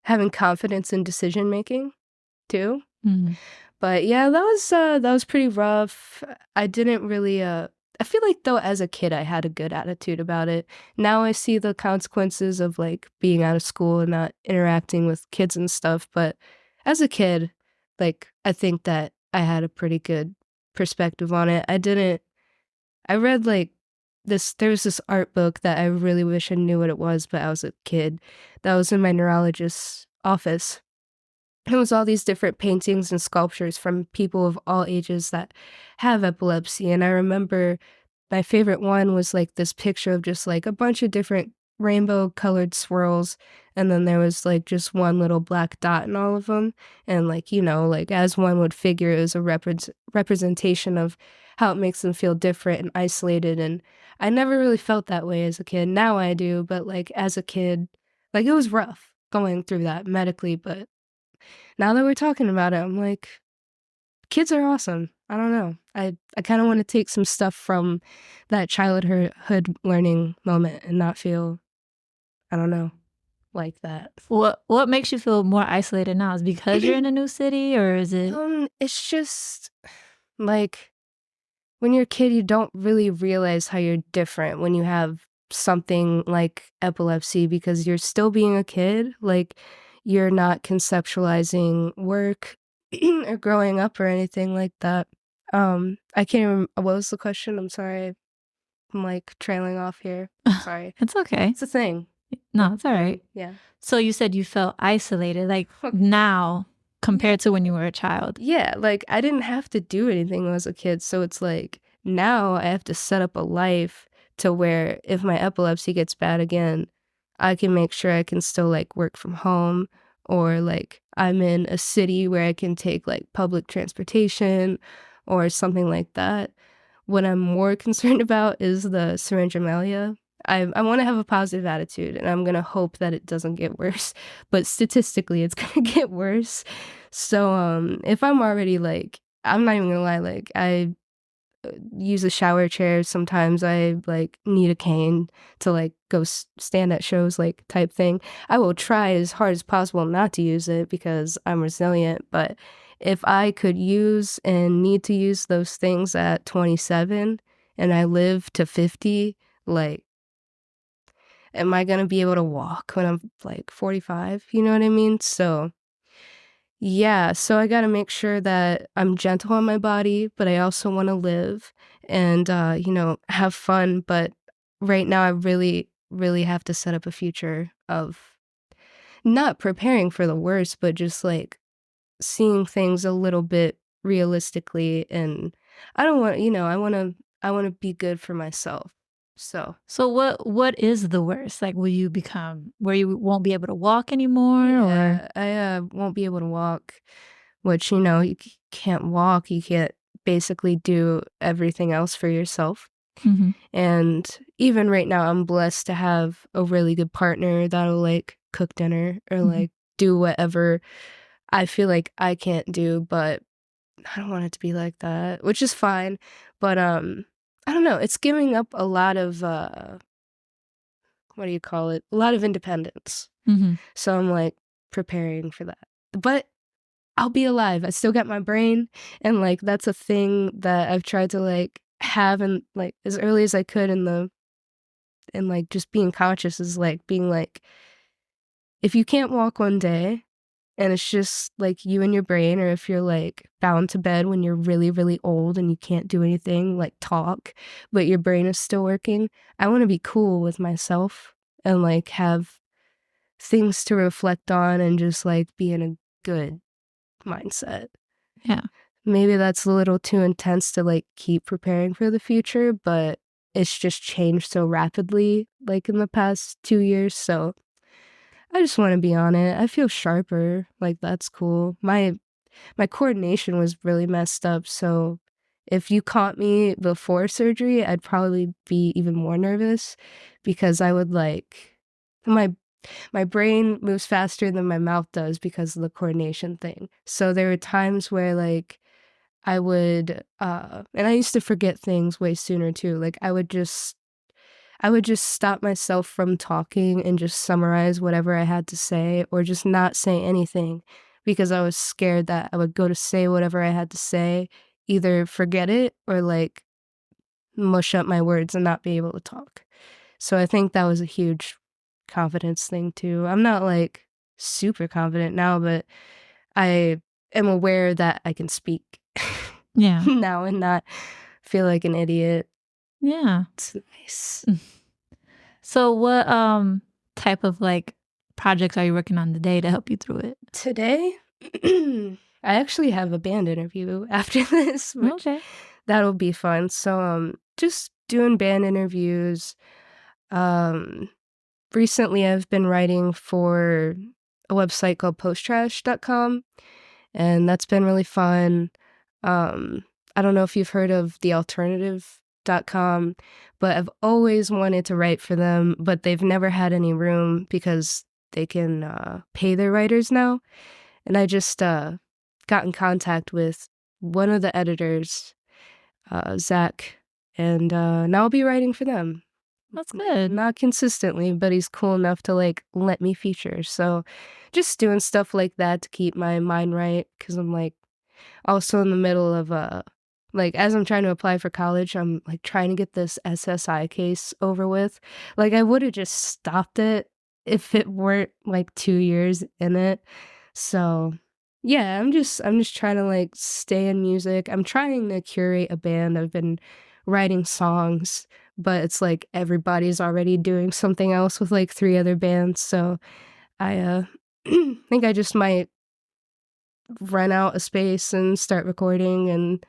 Speaker 2: having confidence in decision making too.
Speaker 1: mhm,
Speaker 2: But yeah, that was pretty rough. I didn't really I feel like though as a kid I had a good attitude about it. Now I see the consequences of like being out of school and not interacting with kids and stuff, but as a kid, like I think that I had a pretty good perspective on it. I read like there was this art book that I really wish I knew what it was, but I was a kid. That was in my neurologist's office. It was all these different paintings and sculptures from people of all ages that have epilepsy. And I remember my favorite one was like this picture of just like a bunch of different rainbow colored swirls, and then there was like just one little black dot in all of them. And like, like as one would figure, it was a representation of how it makes them feel different and isolated. And I never really felt that way as a kid. Now I do, but like as a kid, like it was rough going through that medically. But now that we're talking about it, I'm like, kids are awesome. I don't know. I kind of want to take some stuff from that childhood learning moment and not feel, I don't know, like that.
Speaker 1: What makes you feel more isolated now? Is it because you're in a new city, or is it?
Speaker 2: It's just like when you're a kid, you don't really realize how you're different when you have something like epilepsy because you're still being a kid. Like you're not conceptualizing work or growing up or anything like that. I can't remember. What was the question? I'm sorry. I'm like trailing off here. Sorry.
Speaker 1: It's okay.
Speaker 2: It's a thing.
Speaker 1: No, it's all right.
Speaker 2: Yeah.
Speaker 1: So you said you felt isolated, like now compared to when you were a child.
Speaker 2: Yeah, like I didn't have to do anything when I was a kid. So it's like now I have to set up a life to where if my epilepsy gets bad again, I can make sure I can still like work from home, or like I'm in a city where I can take like public transportation or something like that. What I'm more concerned about is the syringomyelia. I want to have a positive attitude, and I'm going to hope that it doesn't get worse. But statistically, it's going to get worse. So if I'm already like, I'm not even going to lie, like I use a shower chair. Sometimes I like need a cane to like go stand at shows, like type thing. I will try as hard as possible not to use it because I'm resilient. But if I could use and need to use those things at 27 and I live to 50, like, am I going to be able to walk when I'm like 45? You know what I mean? So yeah, so I got to make sure that I'm gentle on my body, but I also want to live and, have fun. But right now, I really, really have to set up a future of not preparing for the worst, but just like seeing things a little bit realistically. And I don't want, I want to be good for myself. So
Speaker 1: what is the worst? Like, will you become where you won't be able to walk anymore, or?
Speaker 2: yeah, I won't be able to walk, which, you can't walk. You can't basically do everything else for yourself.
Speaker 1: Mhm.
Speaker 2: And even right now, I'm blessed to have a really good partner that'll like cook dinner or
Speaker 1: Mhm.
Speaker 2: like do whatever I feel like I can't do, but I don't want it to be like that, which is fine. But I don't know. It's giving up a lot of what do you call it? A lot of independence.
Speaker 1: Mhm.
Speaker 2: So I'm like preparing for that. But I'll be alive. I still got my brain, and like that's a thing that I've tried to like have and like as early as I could in like just being conscious is like being like, if you can't walk one day and it's just like you and your brain, or if you're like bound to bed when you're really, really old and you can't do anything like talk, but your brain is still working, I want to be cool with myself and like have things to reflect on and just like be in a good mindset.
Speaker 1: Yeah.
Speaker 2: Maybe that's a little too intense to like keep preparing for the future, but it's just changed so rapidly like in the past 2 years. So I just want to be on it. I feel sharper. Like that's cool. My coordination was really messed up, so if you caught me before surgery, I'd probably be even more nervous because I would like my brain moves faster than my mouth does because of the coordination thing. So there were times where like I would and I used to forget things way sooner too. Like I would just stop myself from talking and just summarize whatever I had to say or just not say anything because I was scared that I would go to say whatever I had to say, either forget it or like mush up my words and not be able to talk. So I think that was a huge confidence thing too. I'm not like super confident now, but I am aware that I can speak
Speaker 1: Yeah.
Speaker 2: now and not feel like an idiot.
Speaker 1: Yeah.
Speaker 2: It's nice.
Speaker 1: So what type of like projects are you working on today to help you through it?
Speaker 2: Today, I actually have a band interview after this, which
Speaker 1: Okay.
Speaker 2: that'll be fun. So just doing band interviews, um recently I've been writing for a website called posttrash.com, and that's been really fun. I don't know if you've heard of thealternative.com, but I've always wanted to write for them, but they've never had any room because they can pay their writers now. And I just got in contact with one of the editors, Zach, and now I'll be writing for them.
Speaker 1: That's good.
Speaker 2: Not consistently, but he's cool enough to like let me feature. So just doing stuff like that to keep my mind right, because I'm like also in the middle of like as I'm trying to apply for college, I'm like trying to get this SSI case over with. Like I would have just stopped it if it weren't like 2 years in it. So yeah, I'm just trying to like stay in music. I'm trying to curate a band. I've been writing songs, but it's like everybody's already doing something else with like 3 other bands. So I think I just might rent out a space and start recording and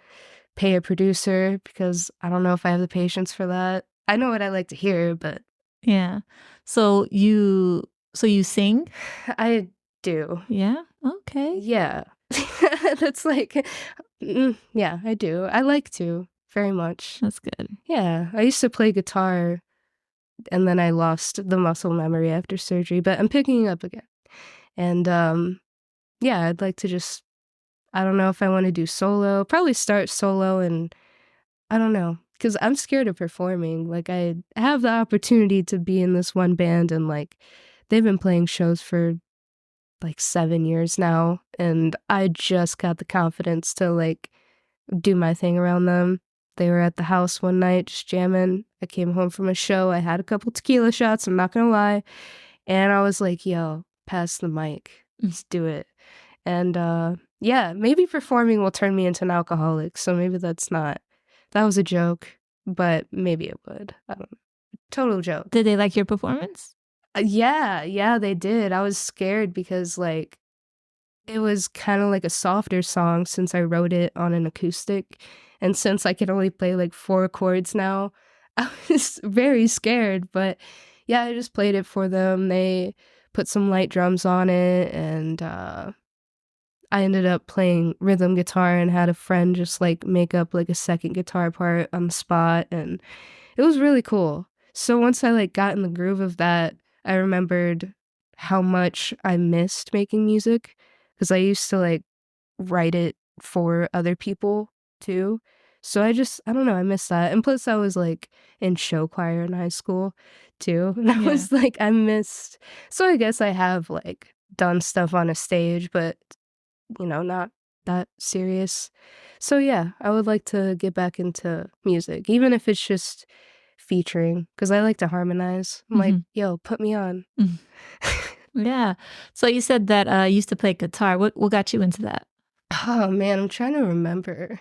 Speaker 2: pay a producer because I don't know if I have the patience for that. I know what I like to hear, but
Speaker 1: Yeah. So you sing?
Speaker 2: I do.
Speaker 1: Yeah. Okay.
Speaker 2: Yeah. That's like, yeah, I do. I like to very much.
Speaker 1: That's good.
Speaker 2: Yeah. I used to play guitar and then I lost the muscle memory after surgery, but I'm picking it up again. And yeah, I'd like to just, I don't know if I want to do solo, probably start solo, and I don't know, because I'm scared of performing. Like, I have the opportunity to be in this one band, and like, they've been playing shows for like 7 years now, and I just got the confidence to like do my thing around them. They were at the house one night just jamming. I came home from a show. I had a couple tequila shots, I'm not gonna lie. And I was like, yo, pass the mic. Let's do it. And yeah, maybe performing will turn me into an alcoholic. So maybe that was a joke, but maybe it would. I don't know. Total joke.
Speaker 1: Did they like your performance?
Speaker 2: Yeah, they did. I was scared because like it was kind of like a softer song since I wrote it on an acoustic. And since I can only play like 4 chords now, I was very scared. But yeah, I just played it for them. They put some light drums on it, and I ended up playing rhythm guitar and had a friend just like make up like a second guitar part on the spot, and it was really cool. So once I like got in the groove of that, I remembered how much I missed making music because I used to like write it for other people too. So I don't know, I miss that. And plus I was like in show choir in high school too. And I
Speaker 1: Yeah.
Speaker 2: was like, I missed. So I guess I have like done stuff on a stage, but not that serious. So yeah, I would like to get back into music, even if it's just featuring, because I like to harmonize. I'm like, yo, put me on.
Speaker 1: Yeah. So you said that you used to play guitar. What got you into that?
Speaker 2: Oh man, I'm trying to remember.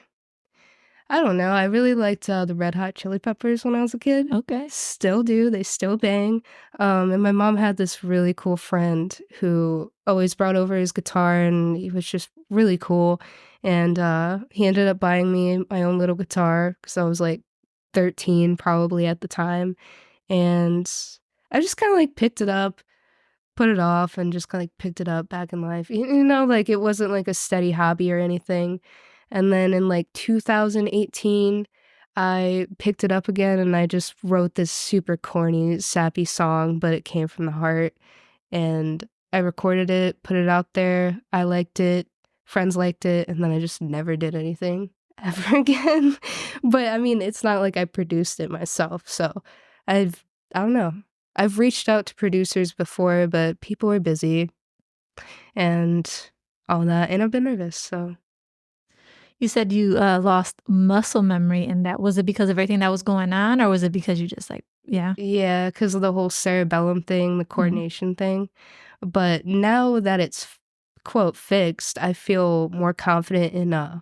Speaker 2: I don't know. I really liked the Red Hot Chili Peppers when I was a kid.
Speaker 1: Okay.
Speaker 2: Still do. They still bang. And my mom had this really cool friend who always brought over his guitar, and he was just really cool. And he ended up buying me my own little guitar because I was like 13 probably at the time. And I just kind of like picked it up, put it off, and just kind of like picked it up back in life. Like it wasn't like a steady hobby or anything. And then in like 2018, I picked it up again and I just wrote this super corny, sappy song, but it came from the heart. And I recorded it, put it out there. I liked it, friends liked it, and then I just never did anything ever again. But I mean, it's not like I produced it myself. So I don't know. I've reached out to producers before, but people are busy and all that. And I've been nervous, so.
Speaker 1: You said you lost muscle memory in that. Was it because of everything that was going on, or was it because you just like, yeah?
Speaker 2: Yeah, because of the whole cerebellum thing, the coordination thing. But now that it's, quote, fixed, I feel more confident in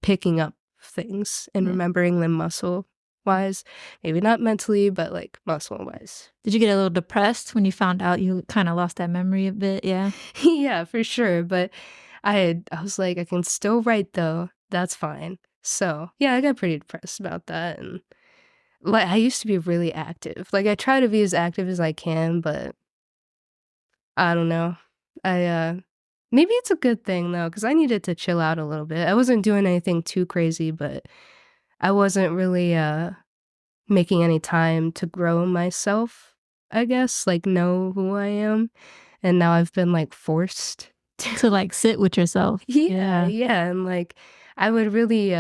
Speaker 2: picking up things and
Speaker 1: Yeah.
Speaker 2: remembering them muscle-wise. Maybe not mentally, but like muscle-wise.
Speaker 1: Did you get a little depressed when you found out you kind of lost that memory a bit? Yeah.
Speaker 2: Yeah, for sure. But I was like, I can still write though. That's fine. So yeah, I got pretty depressed about that, and Like, I used to be really active. Like, I try to be as active as I can, but I don't know. Maybe it's a good thing though, because I needed to chill out a little bit. I wasn't doing anything too crazy, but I wasn't really, making any time to grow myself, I guess, like, know who I am, and now I've been, like, forced
Speaker 1: To,
Speaker 2: to.
Speaker 1: like, sit with yourself.
Speaker 2: Yeah,
Speaker 1: Yeah.
Speaker 2: yeah, and, like, I would really,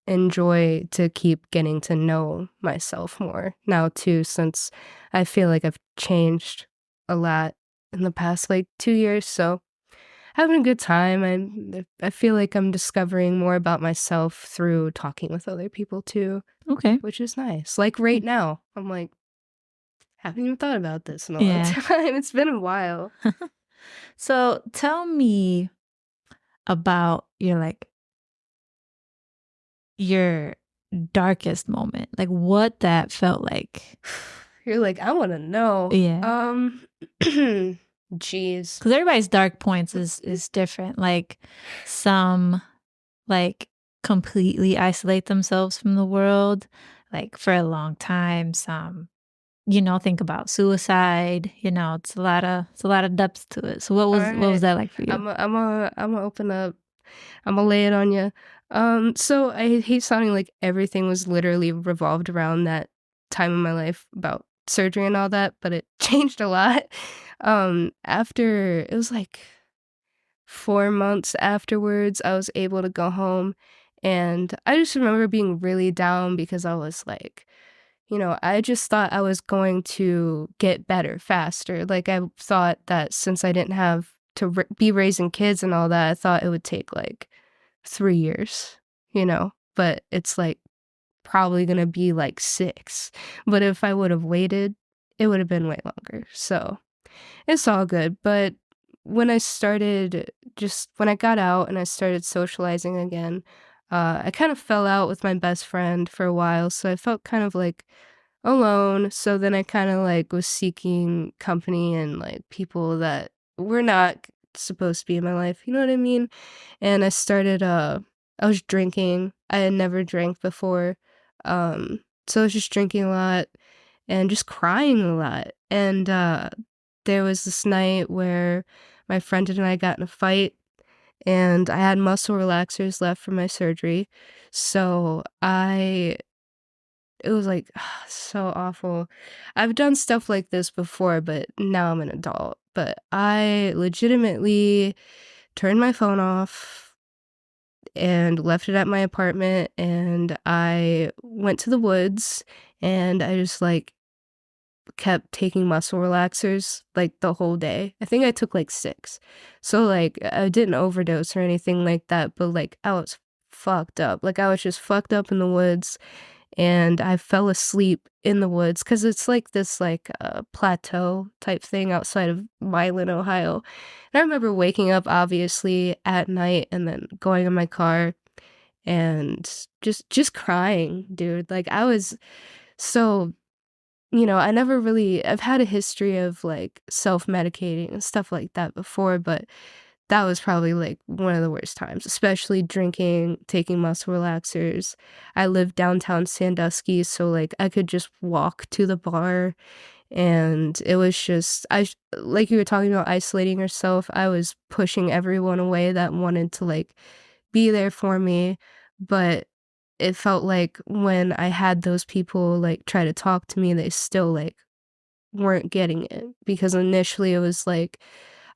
Speaker 2: enjoy to keep getting to know myself more now too, since I feel like I've changed a lot in the past, like, 2 years, so having a good time. I feel like I'm discovering more about myself through talking with other people too,
Speaker 1: Okay.
Speaker 2: which is nice. Like, right now, I'm like, "Haven't even thought about this in a long
Speaker 1: Yeah.
Speaker 2: time." It's been a while.
Speaker 1: So, tell me about your darkest moment, like, what that felt like.
Speaker 2: You're like, "I wanna know."
Speaker 1: Yeah.
Speaker 2: Jeez.
Speaker 1: Because everybody's dark points is different, like, some, like, completely isolate themselves from the world, like, for a long time, some, think about suicide, it's a lot of depth to it. So what was
Speaker 2: Alright.
Speaker 1: that like for you?
Speaker 2: Imma open up. Imma lay it on you. So I hate sounding like everything was literally revolved around that time in my life about surgery and all that, but it changed a lot. After it was like 4 months afterwards, I was able to go home, and I just remember being really down because I was like, I just thought I was going to get better faster. Like, I thought that since I didn't have to be raising kids and all that, I thought it would take like 3 years, but it's like probably gonna be like 6. But if I would have waited, it would have been way longer. So it's all good. But when I got out and I started socializing again, I kind of fell out with my best friend for a while. So I felt kind of like alone. So then I kind of like was seeking company and like people that were not supposed to be in my life. You know what I mean? And I was drinking. I had never drank before. So I was just drinking a lot and just crying a lot. And there was this night where my friend and I got in a fight, and I had muscle relaxers left from my surgery. So it was like so awful. I've done stuff like this before, but now I'm an adult. But I legitimately turned my phone off and left it at my apartment, and I went to the woods, and I just like kept taking muscle relaxers like the whole day. I think I took like 6. So like I didn't overdose or anything like that, but like I was fucked up. Like I was just fucked up in the woods, and I fell asleep in the woods because it's like this like plateau type thing outside of Milan, Ohio. And I remember waking up obviously at night and then going in my car and just crying, dude. Like I was so, I never really I've had a history of like self-medicating and stuff like that before, but that was probably, like, one of the worst times, especially drinking, taking muscle relaxers. I lived downtown Sandusky, so, like, I could just walk to the bar, and it was just like you were talking about isolating yourself, I was pushing everyone away that wanted to, like, be there for me, but it felt like when I had those people, like, try to talk to me, they still, like, weren't getting it because initially it was like,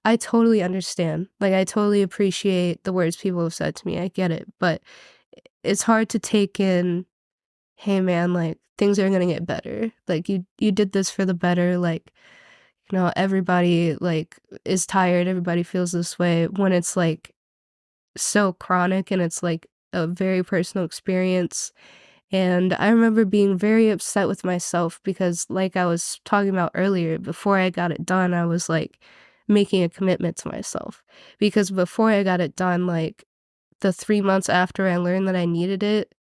Speaker 2: I totally understand. Like, I totally appreciate the words people have said to me. I get it. But it's hard to take in, hey man, like things are gonna get better. Like you did this for the better. Like, everybody like is tired, everybody feels this way when it's like so chronic and it's like a very personal experience. And I remember being very upset with myself because, like I was talking about earlier, before I got it done, I was like making a commitment to myself. Because before I got it done, like the 3 months after I learned that I needed it,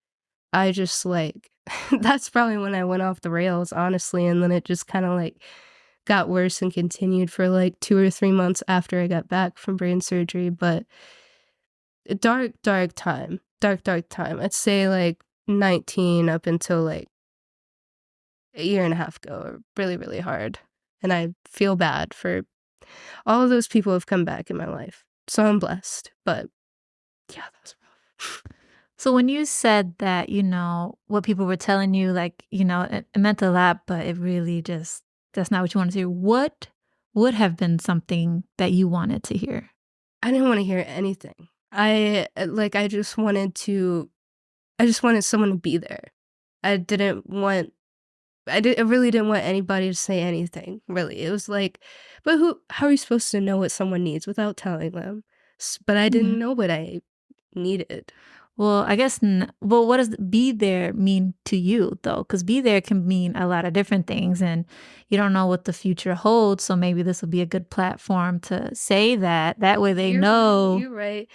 Speaker 2: I just like, that's probably when I went off the rails, honestly. And then it just kind of like got worse and continued for like 2 or 3 months after I got back from brain surgery. But a dark, dark time. Dark, dark time. I'd say like 19 up until like a year and a half ago are really, really hard. And I feel bad for all of those people who have come back in my life. So I'm blessed. But yeah, that was rough.
Speaker 1: So when you said that, what people were telling you, like, it meant a lot, but it really just that's not what you wanted to hear. What would have been something that you wanted to hear?
Speaker 2: I didn't want to hear anything. I just wanted someone to be there. I really didn't want anybody to say anything, really. It was like, but how are you supposed to know what someone needs without telling them? But I
Speaker 1: Yeah.
Speaker 2: didn't know what I needed.
Speaker 1: Well, I guess, what does be there mean to you, though? Because be there can mean a lot of different things, and you don't know what the future holds. So maybe this will be a good platform to say that. That way they know.
Speaker 2: You're right.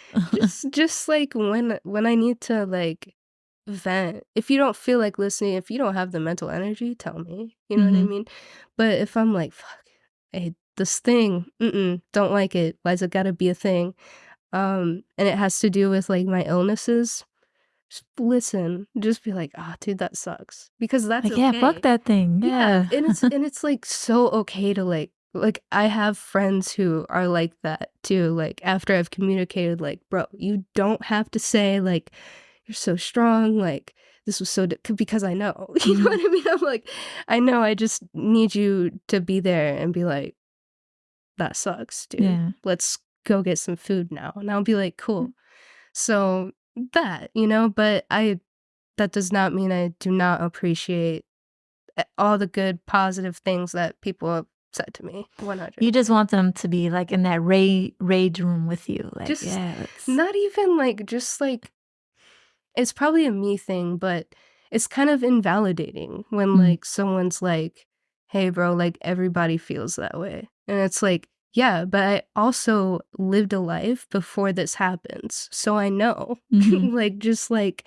Speaker 2: Just like when I need to like vent. If you don't feel like listening, if you don't have the mental energy, tell me. You know what I
Speaker 1: Hmm.
Speaker 2: mean? But if I'm like, fuck, I hate this thing, don't like it. Why's it gotta be a thing? And it has to do with like my illnesses. Just listen. Just be like, ah, dude, that sucks. Because that's
Speaker 1: Like, yeah, fuck
Speaker 2: okay.
Speaker 1: that thing.
Speaker 2: Yeah,
Speaker 1: Yeah.
Speaker 2: and it's like so okay to like I have friends who are like that too. Like after I've communicated, like, bro, you don't have to say like you're so strong. Like this was because I know, you know
Speaker 1: Mhm.
Speaker 2: what I mean. I'm like, I know. I just need you to be there and be like, that sucks, dude.
Speaker 1: Yeah.
Speaker 2: Let's go get some food now. And I'll be like, cool. So but that does not mean I do not appreciate all the good positive things that people have said to me. 100.
Speaker 1: You just want them to be like in that rage room with you. Like,
Speaker 2: Just
Speaker 1: yeah, let's.
Speaker 2: not even like just like it's probably a me thing, but it's kind of invalidating when
Speaker 1: Mm,
Speaker 2: like someone's like, "Hey bro, like everybody feels that way." And it's like, "Yeah, but I also lived a life before this happens. So I know."
Speaker 1: mhm,
Speaker 2: Like just like,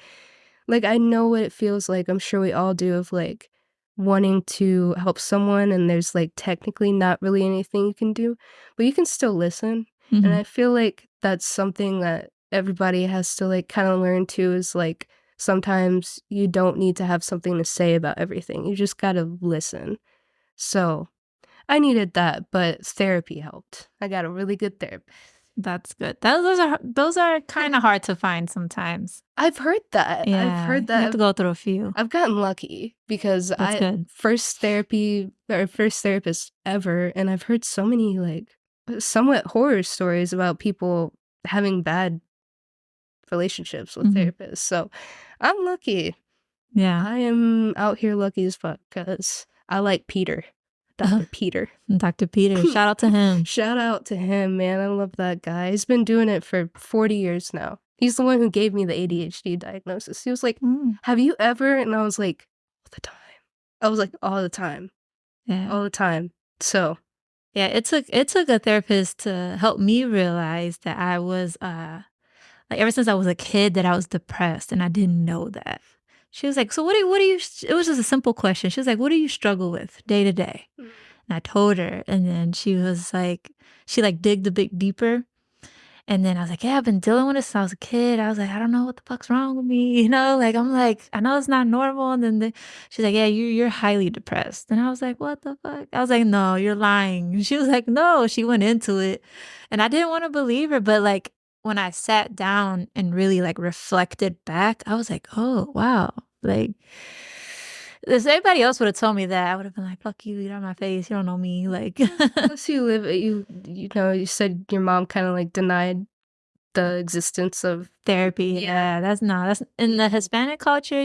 Speaker 2: I know what it feels like, I'm sure we all do, of, like, wanting to help someone and there's, like, technically not really anything you can do, but you can still listen, and
Speaker 1: mhm,
Speaker 2: I feel like that's something that everybody has to, like, kinda learn too is, like, sometimes you don't need to have something to say about everything, you just gotta listen. So, I needed that, but therapy helped. I got a really good therapist.
Speaker 1: that's good. Those are kinda hard to find sometimes.
Speaker 2: I've heard that. I've
Speaker 1: Yeah,
Speaker 2: heard
Speaker 1: you have to
Speaker 2: that.
Speaker 1: go through a few.
Speaker 2: I've gotten lucky because
Speaker 1: That's good.
Speaker 2: first therapist ever, and I've heard so many like somewhat horror stories about people having bad relationships with
Speaker 1: Mhm.
Speaker 2: therapists. So I'm lucky.
Speaker 1: Yeah.
Speaker 2: I am out here lucky as fuck because I like Peter, Dr. Peter.
Speaker 1: Dr. Peter, shout out to him.
Speaker 2: Shout out to him, man. I love that guy. He's been doing it for 40 years now. He's the one who gave me the ADHD diagnosis. He was like,
Speaker 1: Mm,
Speaker 2: "Have you ever?" And I was like, "All the time." I was like, "All the time.
Speaker 1: yeah.
Speaker 2: All the time." So,
Speaker 1: Yeah, it took a therapist to help me realize that I was, like, ever since I was a kid that I was depressed, and I didn't know that. She was like, "So what do you" it was just a simple question. She was like, "What do you struggle with day to day?"
Speaker 2: mm,
Speaker 1: And I told her, and then she, like, digged a bit deeper, and then I was like, "Yeah, I've been dealing with this since I was a kid." I was like, "I don't know what the fuck's wrong with me," like, I'm like, "I know it's not normal," and then she's like, "Yeah, you're highly depressed," and I was like, "What the fuck?" I was like, "No, you're lying." And she was like, "No," she went into it, and I didn't wanna believe her, but, like, when I sat down and really, like, reflected back, I was like, "Oh, wow," like, if anybody else would've told me that, I would've been like, "Fuck you, get out of my face, you don't know me," like.
Speaker 2: plus you said your mom kinda, like, denied the existence of
Speaker 1: Therapy,
Speaker 2: yeah.
Speaker 1: yeah, that's in the Hispanic culture,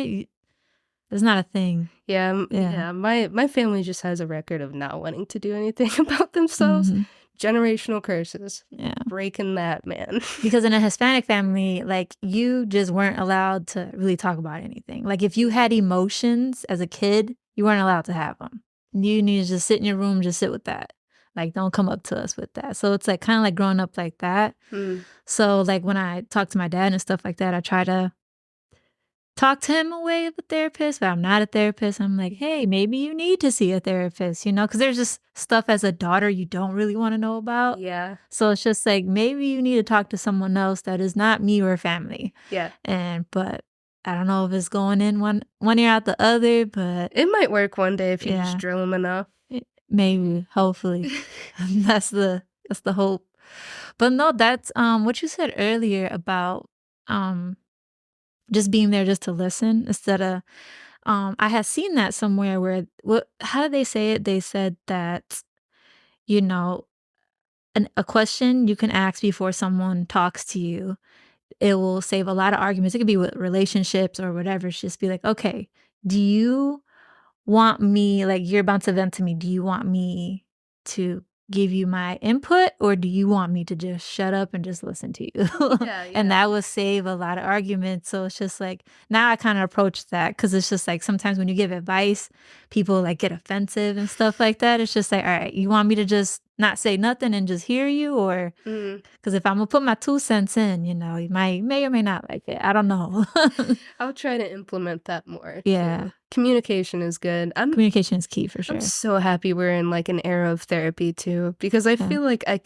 Speaker 1: it's not a thing.
Speaker 2: Yeah,
Speaker 1: Yeah.
Speaker 2: yeah, my family just has a record of not wanting to do anything about themselves.
Speaker 1: Mhm.
Speaker 2: Generational curses.
Speaker 1: Yeah.
Speaker 2: Breaking that, man.
Speaker 1: Because in a Hispanic family, like, you just weren't allowed to really talk about anything. Like, if you had emotions as a kid, you weren't allowed to have them. You need to just sit in your room, just sit with that. Like, don't come up to us with that. So it's, like, kinda like growing up like that.
Speaker 2: Mm,
Speaker 1: So, like, when I talk to my dad and stuff like that, I try to talk to him away of a therapist, but I'm not a therapist. I'm like, "Hey, maybe you need to see a therapist," because there's just stuff as a daughter you don't really wanna know about.
Speaker 2: yeah,
Speaker 1: So it's just like, maybe you need to talk to someone else that is not me or family.
Speaker 2: yeah.
Speaker 1: But I don't know if it's going in one ear out the other, but
Speaker 2: It might work one day if you just
Speaker 1: yeah,
Speaker 2: drill them enough.
Speaker 1: maybe, hopefully. That's the hope. But no, that's what you said earlier about um just being there just to listen instead of I had seen that somewhere where how did they say it? They said that, you know, a question you can ask before someone talks to you, it will save a lot of arguments. It could be with relationships or whatever. It's just be like, okay, do you want me, like, you're about to vent to me, do you want me to give you my input or do you want me to just shut up and just listen to you?
Speaker 2: Yeah,
Speaker 1: And
Speaker 2: yeah.
Speaker 1: that would save a lot of arguments. So it's just like now I kind of approach that because it's just like sometimes when you give advice, people like get offensive and stuff like that. It's just like, all right, you want me to just not say nothing and just hear you, or
Speaker 2: Mm.
Speaker 1: because if I'm gonna put my 2 cents in, you may or may not like it. I don't know.
Speaker 2: I'll try to implement that more
Speaker 1: Yeah,
Speaker 2: too. Communication is good.
Speaker 1: communication is key for
Speaker 2: I'm
Speaker 1: sure.
Speaker 2: so happy we're in like an era of therapy too, because I
Speaker 1: Yeah.
Speaker 2: feel like I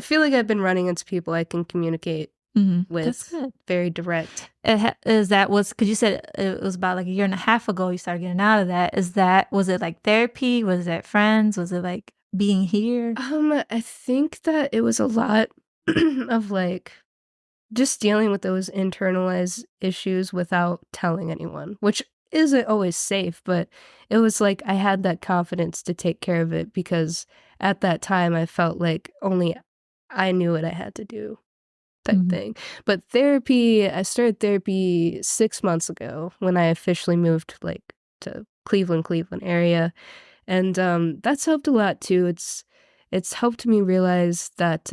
Speaker 2: feel like I've been running into people I can communicate
Speaker 1: That's
Speaker 2: with
Speaker 1: good.
Speaker 2: very direct.
Speaker 1: Is that was because you said it was about like a year and a half ago you started getting out of that. Was it like therapy? Was it friends? Was it like being here?
Speaker 2: I think that it was a lot of like just dealing with those internalized issues without telling anyone, which isn't always safe, but it was like I had that confidence to take care of it because at that time I felt like only I knew what I had to do type
Speaker 1: Mhm.
Speaker 2: thing. But therapy, I started therapy 6 months ago when I officially moved like to Cleveland area, and that's helped a lot too. It's helped me realize that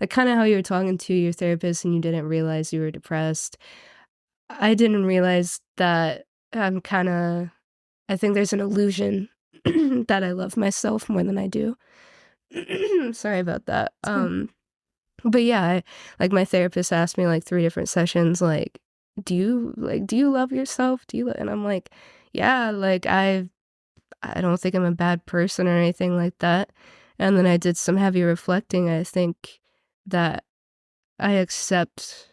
Speaker 2: like kind of how you were talking to your therapist and you didn't realize you were depressed. I didn't realize that I'm kind of I think there's an illusion that I love myself more than I do. Sorry about that.
Speaker 1: It's good.
Speaker 2: But yeah, like my therapist asked me like 3 different sessions like do you love yourself? And I'm like, yeah, like I don't think I'm a bad person or anything like that. And then I did some heavy reflecting. I think that I accept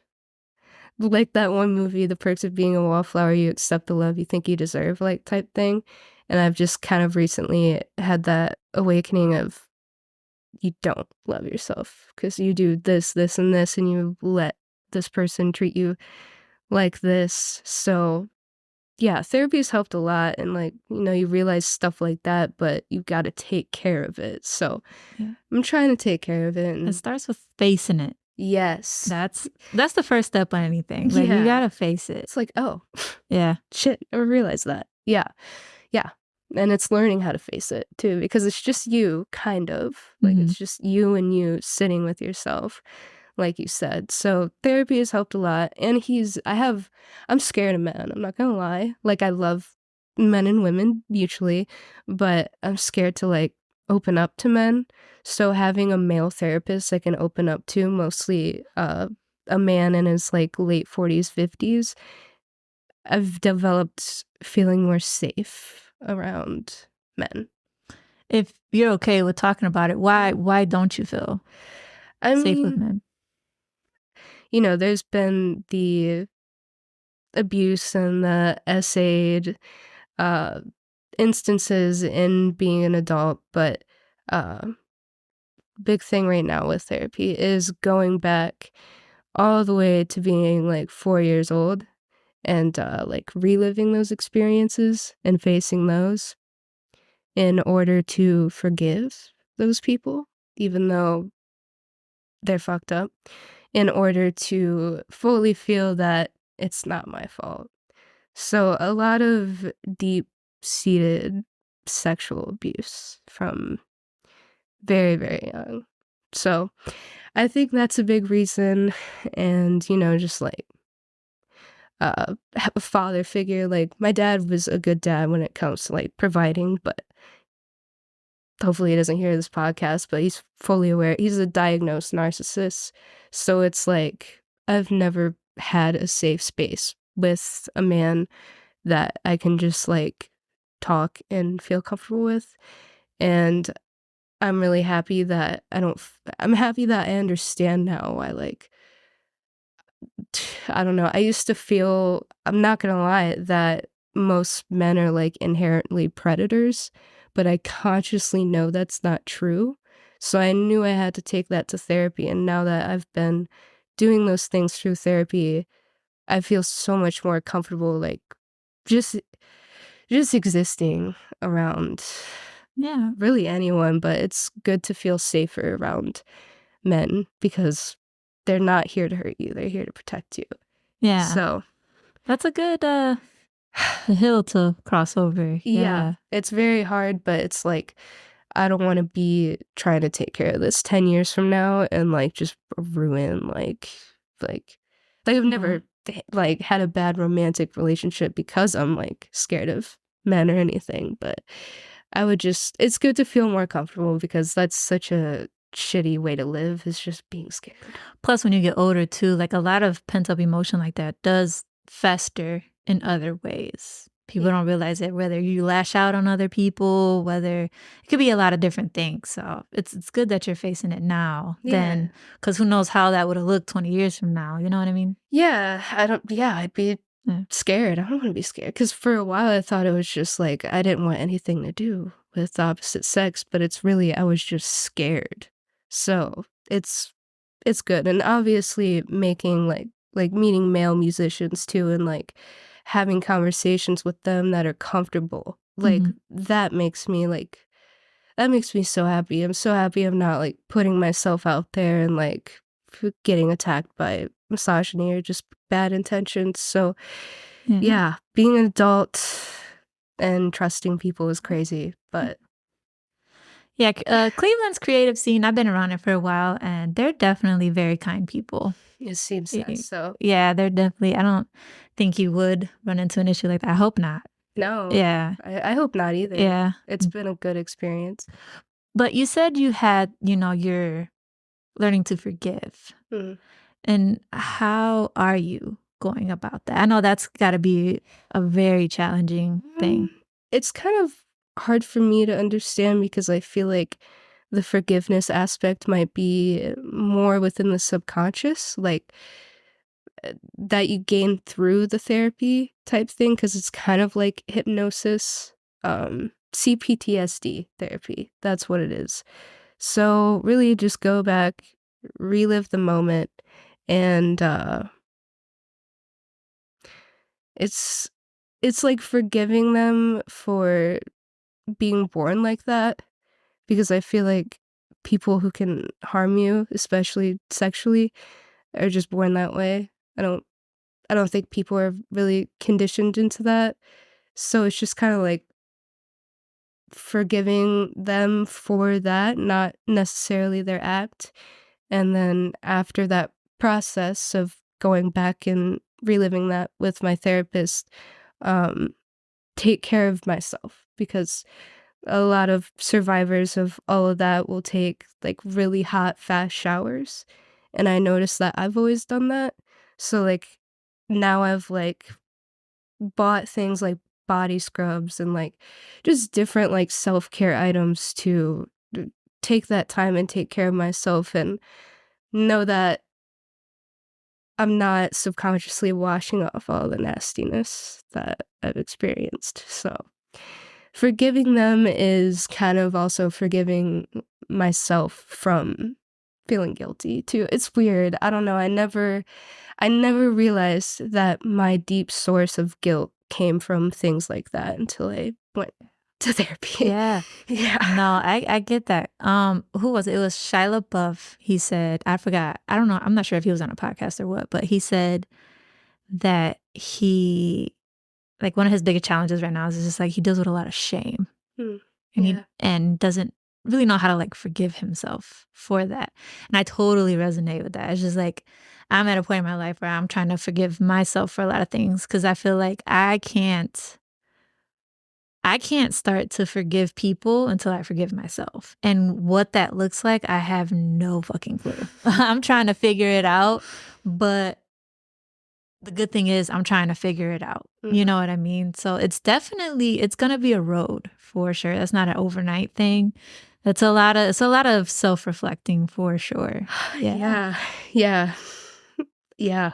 Speaker 2: like that one movie, The Perks of Being a Wallflower, you accept the love you think you deserve, like type thing. And I've just kind of recently had that awakening of you don't love yourself because you do this, this, and this, and you let this person treat you like this. So yeah, therapy's helped a lot. And like, you realize stuff like that, but you've got to take care of it. So
Speaker 1: Yeah.
Speaker 2: I'm trying to take care of it.
Speaker 1: It
Speaker 2: And
Speaker 1: starts with facing it.
Speaker 2: yes.
Speaker 1: That's the first step on anything. Like you
Speaker 2: Yeah.
Speaker 1: gotta face it.
Speaker 2: It's like, oh,
Speaker 1: Yeah.
Speaker 2: shit, never realized that. Yeah. Yeah. And it's learning how to face it too, because it's just you, kind of. Like
Speaker 1: Mhm.
Speaker 2: it's just you and you sitting with yourself, like you said. So therapy has helped a lot. And I'm scared of men. I'm not gonna lie. Like I love men and women mutually, but I'm scared to like open up to men. So having a male therapist I can open up to, mostly a man in his like late 40s, 50s, I've developed feeling more safe around men.
Speaker 1: If you're okay with talking about it, why don't you feel
Speaker 2: I
Speaker 1: safe with
Speaker 2: mean,
Speaker 1: men?
Speaker 2: there's been the abuse and the essayed uh, instances in being an adult, but uh, big thing right now with therapy is going back all the way to being like 4 years old and like reliving those experiences and facing those in order to forgive those people, even though they're fucked up, in order to fully feel that it's not my fault. So, a lot of deep seated sexual abuse from very, very young. So, I think that's a big reason. And, just like have a father figure. Like, my dad was a good dad when it comes to like providing, but hopefully he doesn't hear this podcast, but he's fully aware. He's a diagnosed narcissist. So it's like I've never had a safe space with a man that I can just like talk and feel comfortable with. And I'm really happy that I'm happy that I understand now why like I don't know. I used to feel, I'm not gonna lie, that most men are like inherently predators, but I consciously know that's not true. So I knew I had to take that to therapy. And now that I've been doing those things through therapy, I feel so much more comfortable, like just existing around
Speaker 1: Yeah.
Speaker 2: really anyone, but it's good to feel safer around men because they're not here to hurt you. They're here to protect you.
Speaker 1: Yeah.
Speaker 2: So,
Speaker 1: That's a good hill to cross over.
Speaker 2: yeah,
Speaker 1: Yeah.
Speaker 2: it's very hard, but it's like I don't want to be trying to take care of this 10 years from now and like just ruin like I've
Speaker 1: Yeah.
Speaker 2: never like had a bad romantic relationship because I'm like scared of men or anything, but I would just it's good to feel more comfortable because that's such a shitty way to live is just being scared.
Speaker 1: Plus, when you get older too, like a lot of pent up emotion like that does fester in other ways. People
Speaker 2: Yeah.
Speaker 1: don't realize it, whether you lash out on other people, whether it could be a lot of different things. So it's good that you're facing it now,
Speaker 2: Yeah.
Speaker 1: then, because who knows how that would have looked 20 years from now. You know what I mean?
Speaker 2: I'd be
Speaker 1: Yeah.
Speaker 2: scared. I don't wanna be scared because for a while, I thought it was just, like, I didn't want anything to do with the opposite sex, but it's really I was just scared. So, it's good, and obviously making, meeting male musicians too and, like, having conversations with them that are comfortable,
Speaker 1: Hmm.
Speaker 2: that makes me so happy. I'm so happy I'm not, like, putting myself out there and, like, getting attacked by misogyny or just bad intentions. So,
Speaker 1: Yeah.
Speaker 2: yeah, being an adult and trusting people is crazy, but
Speaker 1: Yeah. Cleveland's creative scene, I've been around it for a while, and they're definitely very kind people.
Speaker 2: it seems that.
Speaker 1: Y-
Speaker 2: So,
Speaker 1: Yeah, they're definitely, I don't think you would run into an issue like that. I hope not.
Speaker 2: no,
Speaker 1: Yeah.
Speaker 2: I hope not either.
Speaker 1: Yeah.
Speaker 2: It's been a good experience.
Speaker 1: But you said you had, you're learning to forgive.
Speaker 2: Mm.
Speaker 1: And how are you going about that? I know that's got to be a very challenging thing.
Speaker 2: Um, it's kind of hard for me to understand because I feel like the forgiveness aspect might be more within the subconscious, like that you gain through the therapy type thing, because it's kind of like hypnosis, CPTSD therapy. That's what it is. So really just go back, relive the moment, and it's it's like forgiving them for being born like that because I feel like people who can harm you, especially sexually, are just born that way. I don't think people are really conditioned into that. So it's just kind of like forgiving them for that, not necessarily their act. And then after that process of going back and reliving that with my therapist, um, take care of myself because a lot of survivors of all of that will take like really hot, fast showers. And I noticed that I've always done that. So like now I've like bought things like body scrubs and like just different like self-care items to take that time and take care of myself and know that I'm not subconsciously washing off all the nastiness that I've experienced. So forgiving them is kind of also forgiving myself from feeling guilty too. It's weird. I don't know. I never realized that my deep source of guilt came from things like that until I went to therapy.
Speaker 1: Yeah.
Speaker 2: Yeah.
Speaker 1: No, I get that. Who was it? It was Shia LaBeouf. He said, I forgot. I don't know. I'm not sure if he was on a podcast or what, but he said that he, like, one of his biggest challenges right now is just like he deals with a lot of shame,
Speaker 2: Hmm.
Speaker 1: and he
Speaker 2: Yeah.
Speaker 1: and doesn't really know how to like forgive himself for that. And I totally resonate with that. It's just like I'm at a point in my life where I'm trying to forgive myself for a lot of things because I feel like I can't start to forgive people until I forgive myself. And what that looks like, I have no fucking clue. I'm trying to figure it out, but the good thing is I'm trying to figure it out. You
Speaker 2: Mhm.
Speaker 1: know what I mean? So it's going to be a road for sure. That's not an overnight thing. It's a lot of self-reflecting for sure. Yeah.
Speaker 2: Yeah. Yeah. Yeah.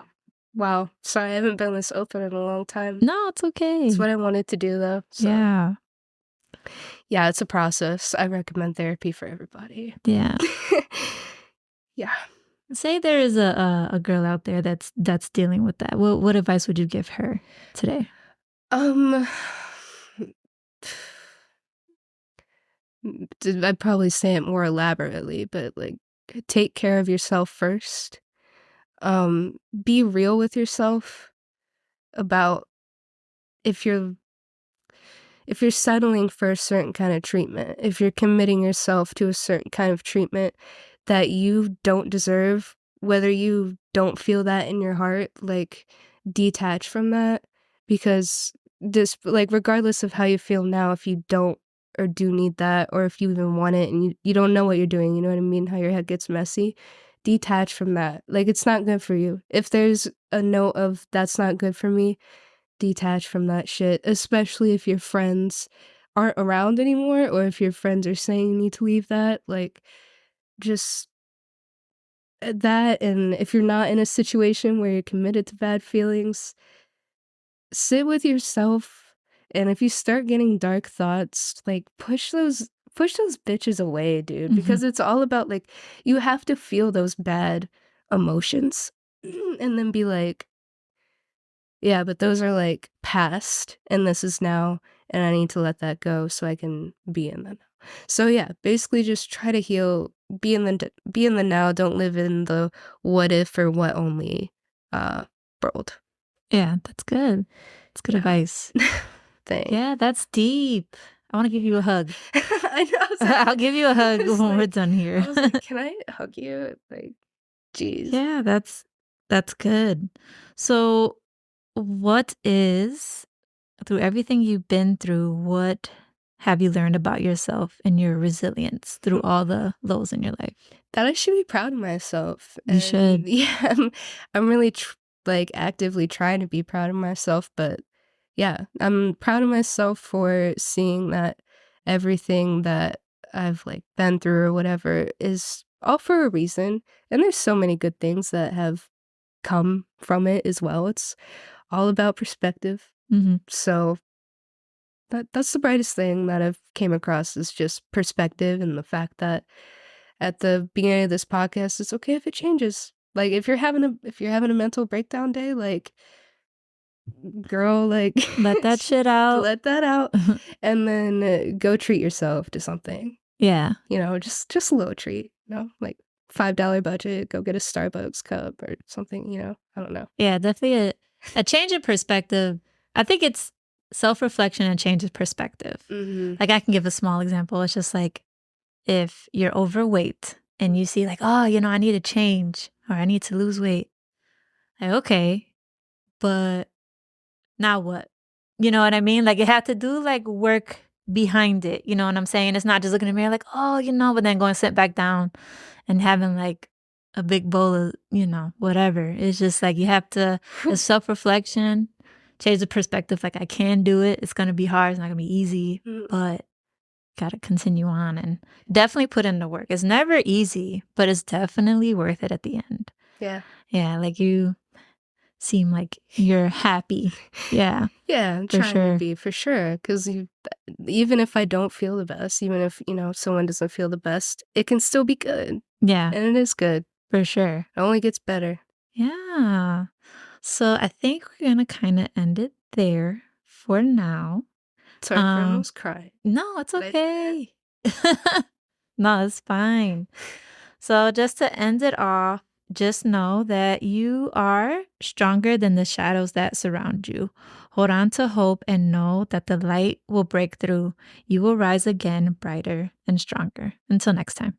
Speaker 2: Wow. Sorry, I haven't been this open in a long time.
Speaker 1: No, it's okay.
Speaker 2: It's what I wanted to do, though. So.
Speaker 1: Yeah.
Speaker 2: Yeah, it's a process. I recommend therapy for everybody.
Speaker 1: Yeah.
Speaker 2: Yeah.
Speaker 1: Say there is a girl out there that's dealing with that. What advice would you give her today?
Speaker 2: I'd probably say it more elaborately, but like, take care of yourself first. Be real with yourself about if you're settling for a certain kind of treatment, if you're committing yourself to a certain kind of treatment that you don't deserve, whether you don't feel that in your heart, like, detach from that, because this, like, regardless of how you feel now, if you don't or do need that, or if you even want it and you don't know what you're doing, you know what I mean? How your head gets messy. Detach from that. Like, it's not good for you. If there's a note of that's not good for me, detach from that shit, especially if your friends aren't around anymore, or if your friends are saying you need to leave that. Like, just that, and if you're not in a situation where you're committed to bad feelings, sit with yourself, and if you start getting dark thoughts, like, push those bitches away, dude, because it's all about, like, you have to feel those bad emotions and then be like, yeah, but those are, like, past, and this is now, and I need to let that go so I can be in the now. So, yeah, basically just try to heal, be in the now, don't live in the what if or what only, world.
Speaker 1: Yeah, that's good. It's good
Speaker 2: Yeah.
Speaker 1: advice.
Speaker 2: Thanks.
Speaker 1: Yeah, that's deep. I want to give you a hug.
Speaker 2: I know, I was like
Speaker 1: I'll give you a hug
Speaker 2: was
Speaker 1: when we're
Speaker 2: like
Speaker 1: done here.
Speaker 2: I was like, "Can I hug you?" Like, jeez.
Speaker 1: Yeah, that's good. So, what is through everything you've been through, what have you learned about yourself and your resilience through all the lows in your life?
Speaker 2: That I should be proud of myself,
Speaker 1: You should.
Speaker 2: yeah, I'm really like, actively trying to be proud of myself, but yeah, I'm proud of myself for seeing that everything that I've, like, been through or whatever is all for a reason, and there's so many good things that have come from it as well. It's all about perspective.
Speaker 1: Mhm.
Speaker 2: So that's the brightest thing that I've came across, is just perspective, and the fact that at the beginning of this podcast, it's okay if it changes. Like, if you're having a mental breakdown day, like, girl, like,
Speaker 1: Let that shit out.
Speaker 2: let that out, and then go treat yourself to something.
Speaker 1: Yeah.
Speaker 2: You know, just a little treat. You know, like, $5 budget, go get a Starbucks cup or something. You know, I don't know.
Speaker 1: Yeah, definitely a change of perspective. I think it's self-reflection and change of perspective. Like, I can give a small example. It's just like, if you're overweight and you see like, oh, I need to change or I need to lose weight. Like, okay, but now what? You know what I mean? Like, you have to do like work behind it. You know what I'm saying? It's not just looking at me like, oh, but then going to sit back down and having like a big bowl of, whatever. It's just like you have to, it's self-reflection, change the perspective. Like, I can do it. It's going to be hard. It's not going to be easy, but got to continue on and definitely put in the work. It's never easy, but it's definitely worth it at the end.
Speaker 2: Yeah.
Speaker 1: Yeah. Like, you seem like you're happy. Yeah.
Speaker 2: Yeah, I'm
Speaker 1: For
Speaker 2: trying
Speaker 1: sure.
Speaker 2: to be, for sure, because even if I don't feel the best, even if, someone doesn't feel the best, it can still be good,
Speaker 1: Yeah.
Speaker 2: and it is good.
Speaker 1: For sure.
Speaker 2: It only gets better.
Speaker 1: Yeah. So I think we're gonna kind of end it there for now.
Speaker 2: Sorry for almost crying.
Speaker 1: No, it's
Speaker 2: Did I do
Speaker 1: okay. No, it's fine. So just to end it off, just know that you are stronger than the shadows that surround you. Hold on to hope and know that the light will break through. You will rise again brighter and stronger. Until next time.